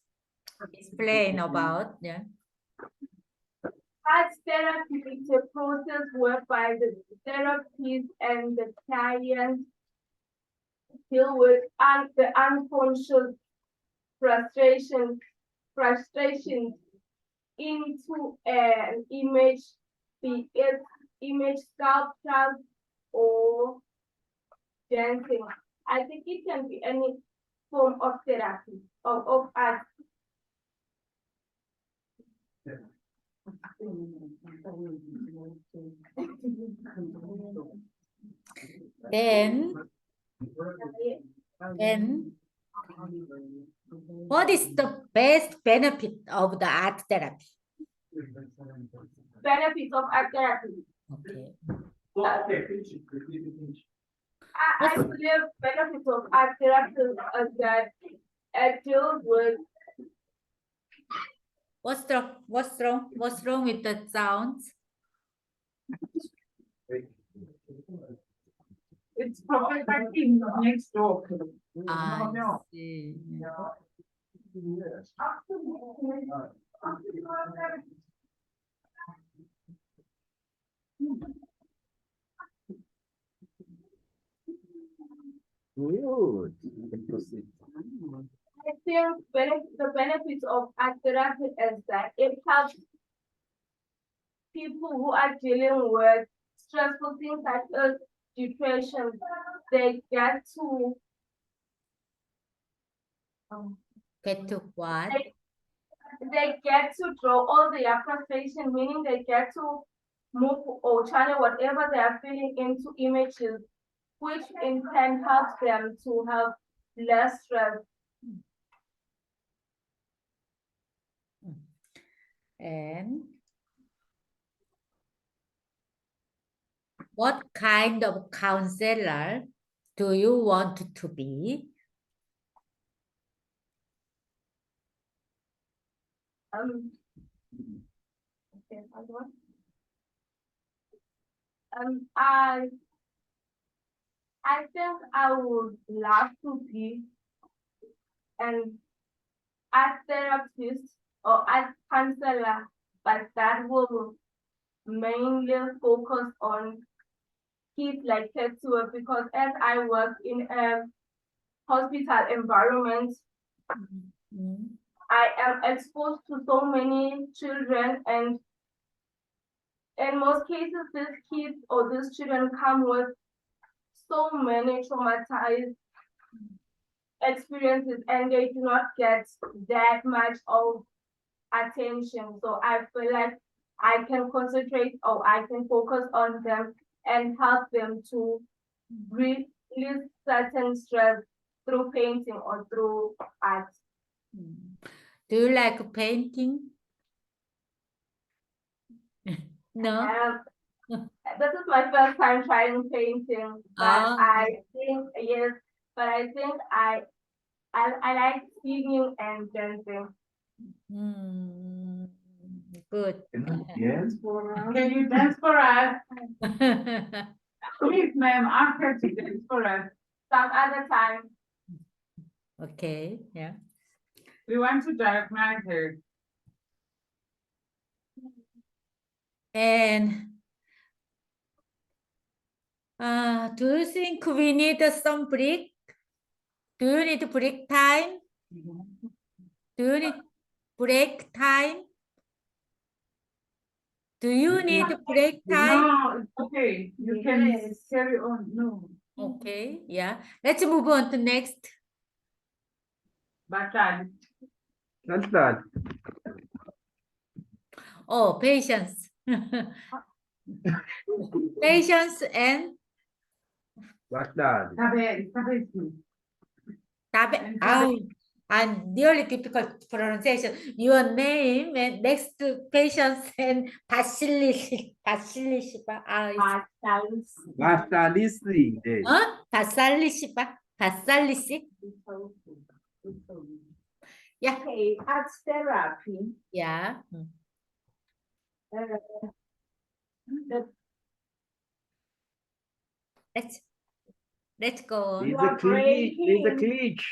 explain about. Yeah. Art therapy is a process whereby the therapist and the client deal with the unconscious frustrations into an image, be it image sculpture or dancing. I think it can be any form of therapy of art. Then what is the best benefit of the art therapy? Benefits of art therapy. Okay. I believe benefits of art therapy is that it deals with What's wrong with the sounds? It's Professor King next door. I see. Good. You can proceed. I think the benefits of art therapy is that it helps people who are dealing with stressful things such as depression. They get to Get to what? they get to draw all their frustration, meaning they get to move or channel whatever they are feeling into images, which in turn helps them to have less stress. And what kind of counselor do you want to be? Okay, I think I would love to be an art therapist or art counselor, but that will mainly focus on kids like kids too, because as I work in a hospital environment, Mm. I am exposed to so many children, and in most cases, these kids or these children come with so many traumatized experiences, and they do not get that much of attention. So I feel like I can concentrate, or I can focus on them and help them to release certain stress through painting or through art. Do you like painting? No? This is my first time trying painting, but Ah. I think, yes, but I think I like singing and dancing. Mm, good. Yes. Can you dance for us? Please, ma'am, ask her to dance for us. Some other time. Okay, yeah. We want to recognize her. And do you think we need some break? Do you need break time? Do you need break time? Do you need break time? No, it's okay. You can carry on. No. Okay, yeah. Let's move on to next. Bachelor. That's that. Oh, patience. Patience and What's that? and really difficult pronunciation. Your name and next to patience and basilisk. Bastalisi. Basilisk. Yeah. Okay, art therapy. Yeah. Let's go on. There's a glitch. There's a glitch.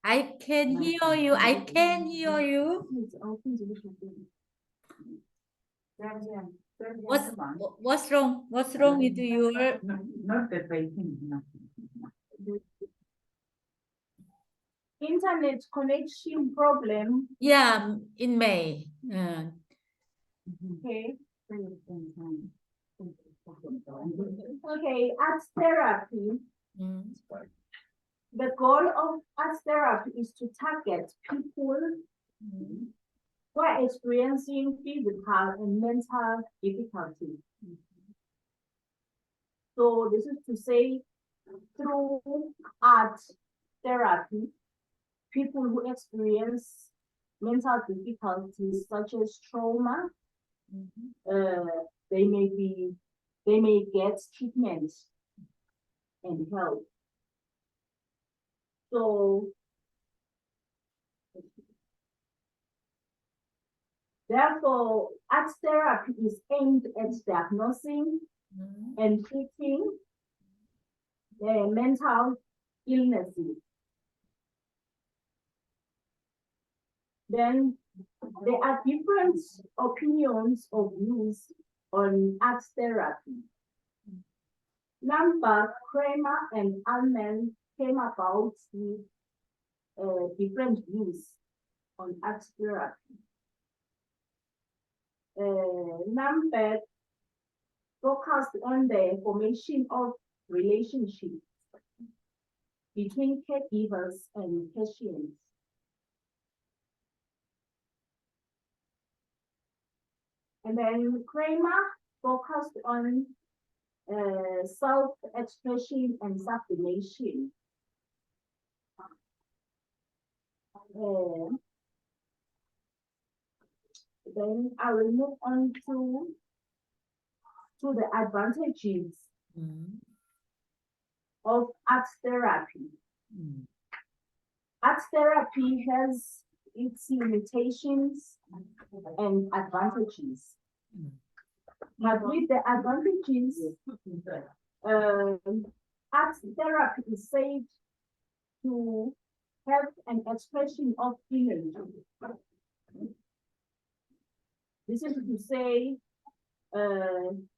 I can hear you. I can hear you. What's wrong? What's wrong with your Not the painting. Internet connection problem. yeah in May? Okay. Okay, art therapy. The goal of art therapy is to target people who are experiencing physical and mental difficulties. So this is to say, through art therapy, people who experience mental difficulties such as trauma, they may get treatment and help. So therefore, art therapy is aimed at diagnosing and treating mental illnesses. Then there are different opinions or views on art therapy. Lambert, Kramer, and Allman came about with different views on art therapy. Lambert focused on the formation of relationships between caregivers and patients. And then Kramer focused on self-expression and sublimation. Then I will move on to the advantages of art therapy. Art therapy has its limitations and advantages. But with the advantages, art therapy is said to have an expression of feeling. This is to say,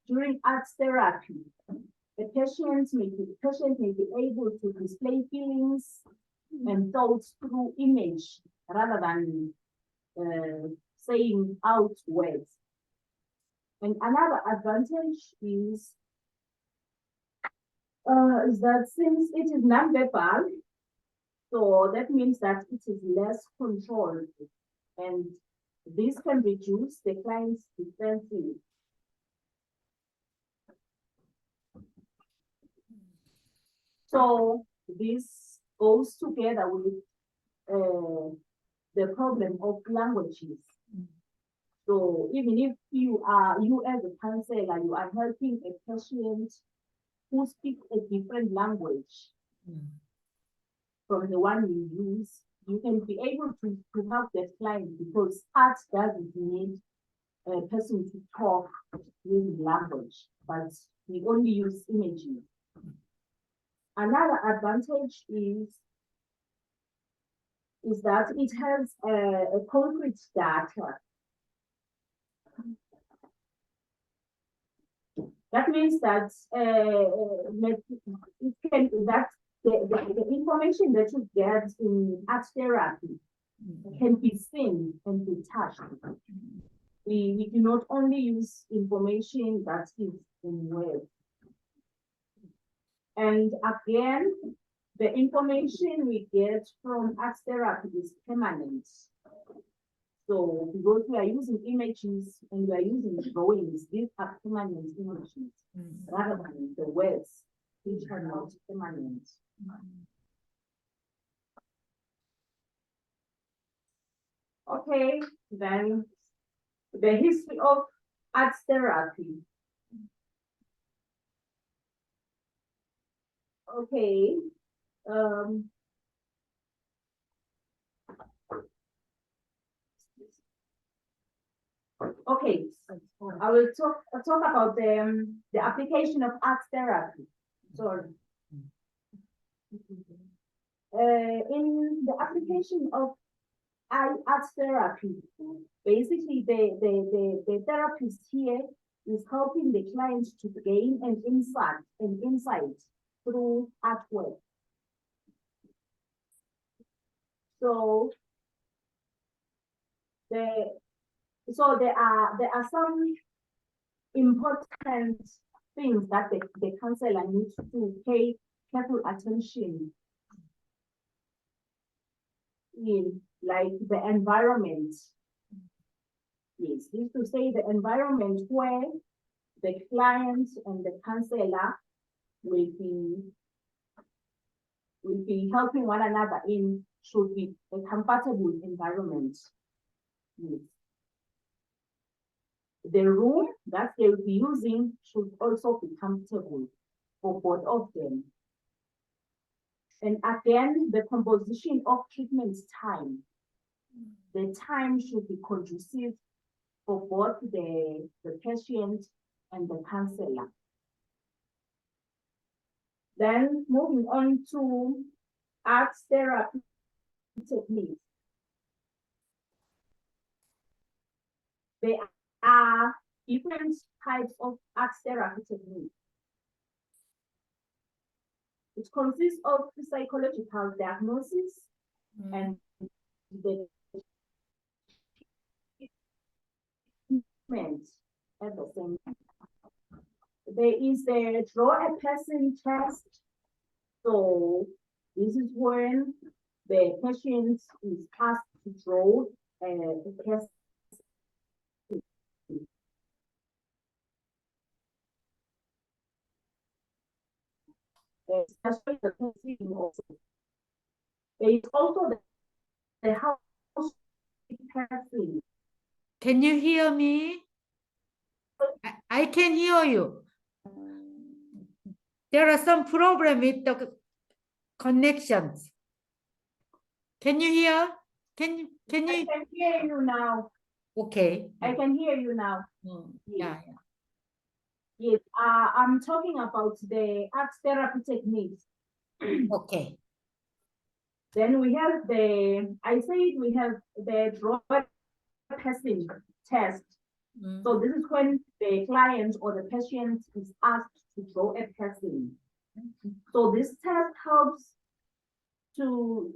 during art therapy, the patient may be able to display feelings and thoughts through image rather than saying out words. And another advantage is that since it is non-verbal, so that means that it is less controlled, and this can reduce the client's defensive. So this goes together with the problem of languages. So even if you as a counselor, you are helping a patient who speaks a different language from the one you use, you can be able to help that client, because art doesn't need a person to talk using language, but we only use images. Another advantage is that it has a concrete data. That means that the information that you get in art therapy can be seen and be touched. We do not only use information that is in words. And again, the information we get from art therapy is permanent. So because we are using images and we are using drawings, these are permanent images rather than the words, which are not permanent. Okay, then the history of art therapy. Okay. Okay, I will talk about the application of art therapy. Sorry. In the application of art therapy, basically the therapist here is helping the client to gain an insight through artwork. So there are some important things that the counselor needs to pay careful attention in, like the environment. Yes, this is to say the environment where the client and the counselor will be helping one another in should be a comfortable environment. Yes. The room that they will be using should also be comfortable for both of them. And again, the composition of treatment time. The time should be conducive for both the patient and the counselor. Then moving on to art therapy techniques. There are different types of art therapy techniques. It consists of psychological diagnosis and the treatment at the same time. There is the draw a person test. So this is when the patient is asked to draw a test. Especially the testing also. There is also the house testing. Can you hear me? I can hear you. There are some problem with the connections. Can you hear? Can you? I can hear you now. Okay. I can hear you now. Yeah. Yes, I'm talking about the art therapy techniques. Okay. Then we have we have the draw person test. So this is when the client or the patient is asked to draw a person. So this test helps to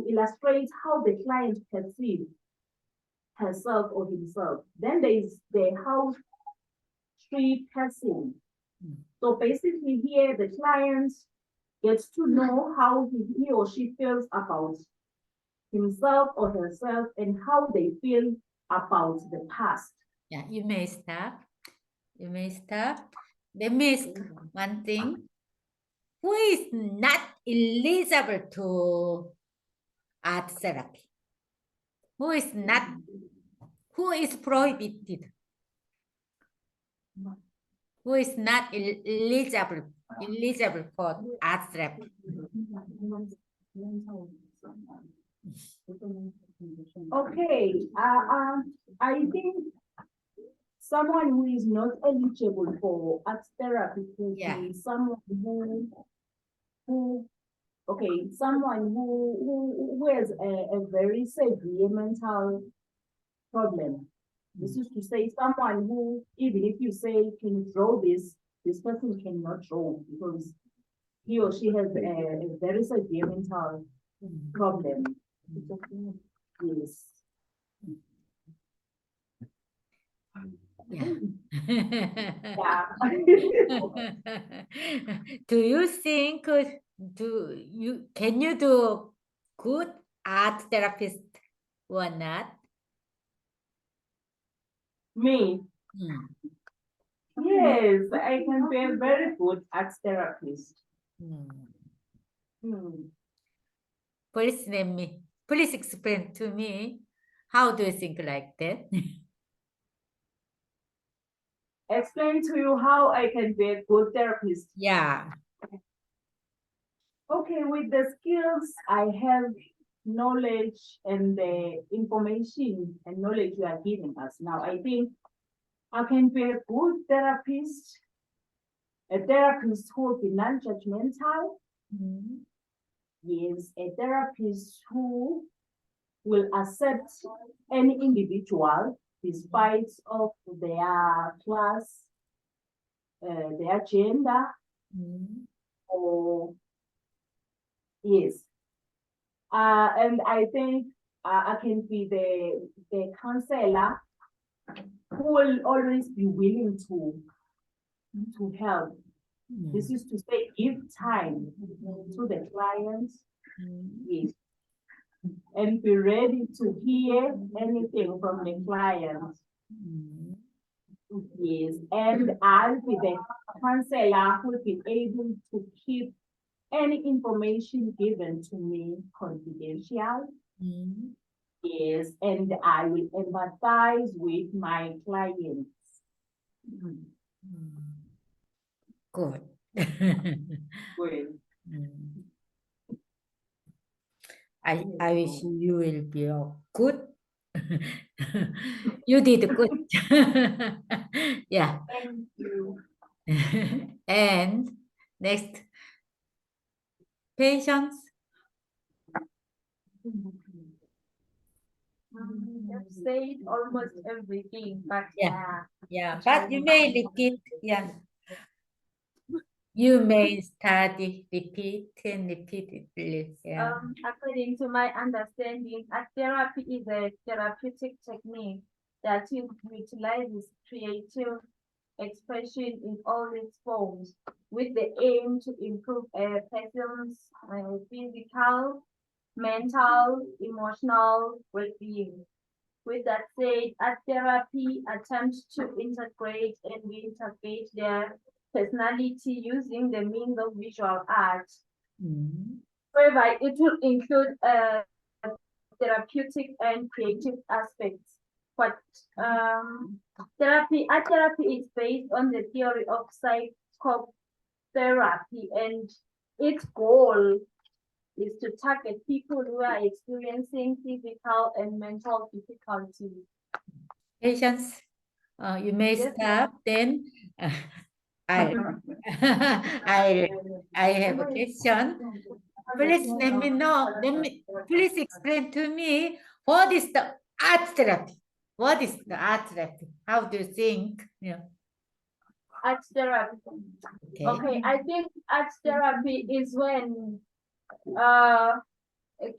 illustrate how the client perceives herself or himself. Then there is the house tree person. So basically here the client gets to know how he or she feels about himself or herself and how they feel about the past. Yeah, you may stop. You may stop. Let me ask one thing. Who is not eligible to art therapy? Who is not? Who is prohibited? Who is not eligible for art therapy? Okay, I think someone who is not eligible for art therapy could Yeah. be someone someone who has a very severe mental problem. This is to say someone who, even if you say, can you draw this person cannot draw because he or she has a very severe mental problem. Yes. Yeah. Yeah. Do you think can you do good art therapist or not? Me, Hmm. yes, I can be a very good art therapist. Hmm. Please explain to me, how do you think like that? Explain to you how I can be a good therapist. Yeah. Okay, with the skills I have, knowledge and the information and knowledge you are giving us now, I think I can be a good therapist, a therapist who will be non-judgmental. Yes, a therapist who will accept any individual despite of their class, their gender, or yes. And I think I can be the counselor who will always be willing to help. This is to say, give time to the client, yes, and be ready to hear anything from the client. Yes, and I'll be the counselor who will be able to keep any information given to me confidential. Yes, and I will empathize with my clients. Good. Well, I wish you will be good. You did good. Yeah. thank you. And next, patience. I've said almost everything, but Yeah. Yeah, but you may repeat. Yeah. You may study, repeat and repeatedly. Yeah. according to my understanding, art therapy is a therapeutic technique that utilizes creative expression in all its forms with the aim to improve a person's physical, mental, emotional well-being. With that said, art therapy attempts to integrate and reintegrate their personality using the means of visual art. However, it will include therapeutic and creative aspects. But art therapy is based on the theory of psychotherapy, and its goal is to target people who are experiencing physical and mental difficulties. Patience. You may Yes. stop. Then I have a question. Please let me know. Please explain to me what is the art therapy. What is the art therapy? How do you think? Yeah. Art therapy. Okay. Okay, I think art therapy is when a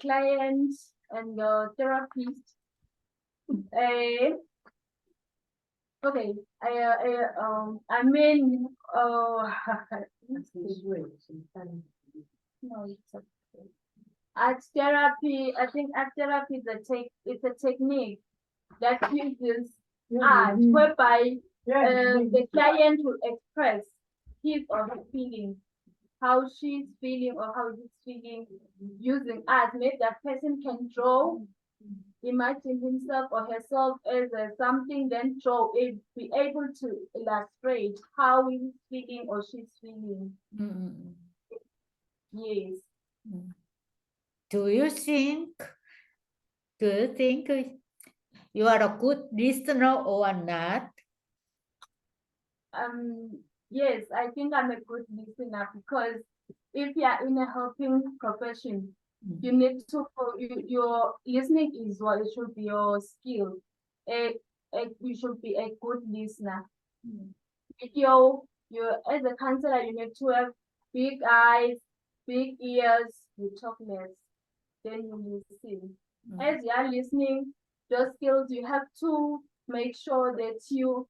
client and the therapist okay, I mean no, it's okay. Art therapy, I think art therapy is a technique that uses art whereby the client will express his or her feeling, how she's feeling or how he's feeling using art. Maybe that person can draw, imagine himself or herself as something, then draw it, be able to illustrate how he's feeling or she's feeling. Mm. Yes. Do you think you are a good listener or not? Yes, I think I'm a good listener because if you are in a helping profession, you need to your listening is what it should be your skill. You should be a good listener. If you as a counselor, you need to have big eyes, big ears. You talk less, then you listen. As you are listening, those skills you have to make sure that you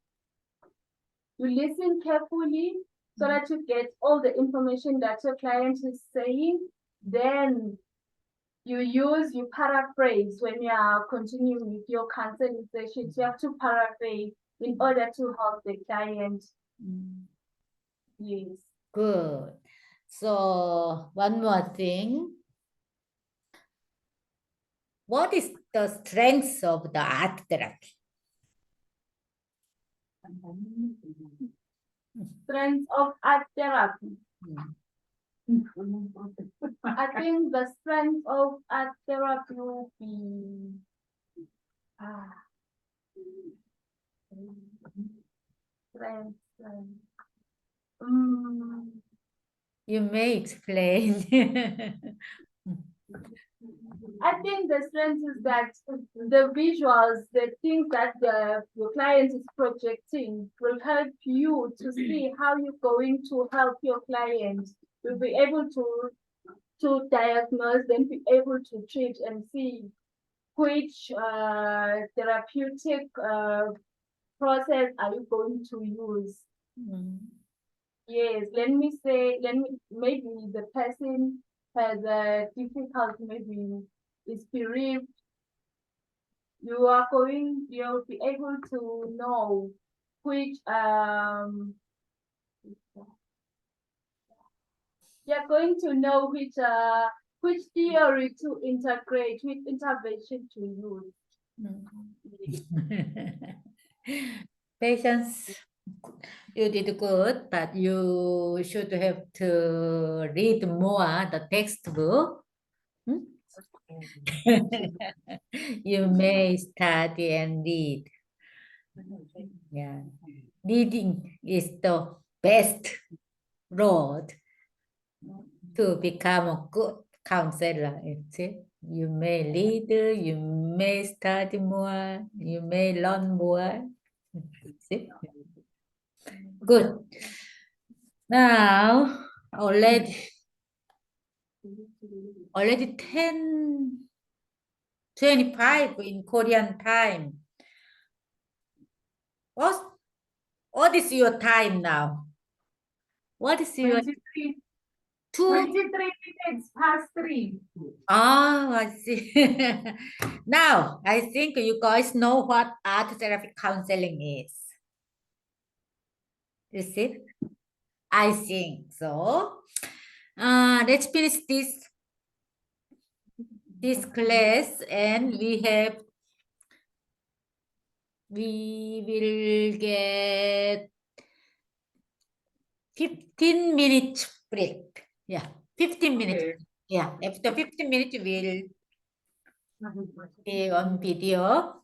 listen carefully so that you get all the information that your client is saying. Then you paraphrase when you are continuing with your counseling sessions. You have to paraphrase in order to help the client. Yes. Good. So one more thing. What is the strength of the art therapy? Strength of art therapy. I think the strength of art therapy will be strength. You may explain. I think the strength is that the visuals, the things that your client is projecting will help you to see how you're going to help your client. You'll be able to diagnose, then be able to treat and see which therapeutic process are you going to use. Yes, maybe the person has a difficulty, maybe is bereaved. You'll be able to know which you're going to know which theory to integrate, which intervention to use. Patience, you did good, but you should have to read more the textbook. You may study and read. Yeah, reading is the best road to become a good counselor. You may read, you may study more, you may learn more. See? Good. Now, already 10:25 in Korean time. What is your time now? What is your 23 minutes past 3. Oh, I see. Now, I think you guys know what art therapy counseling is. You see? I think so. Let's finish this class, and we will get 15 minutes break. Yeah, 15 minutes. Okay. Yeah, after 15 minutes, we'll be on video.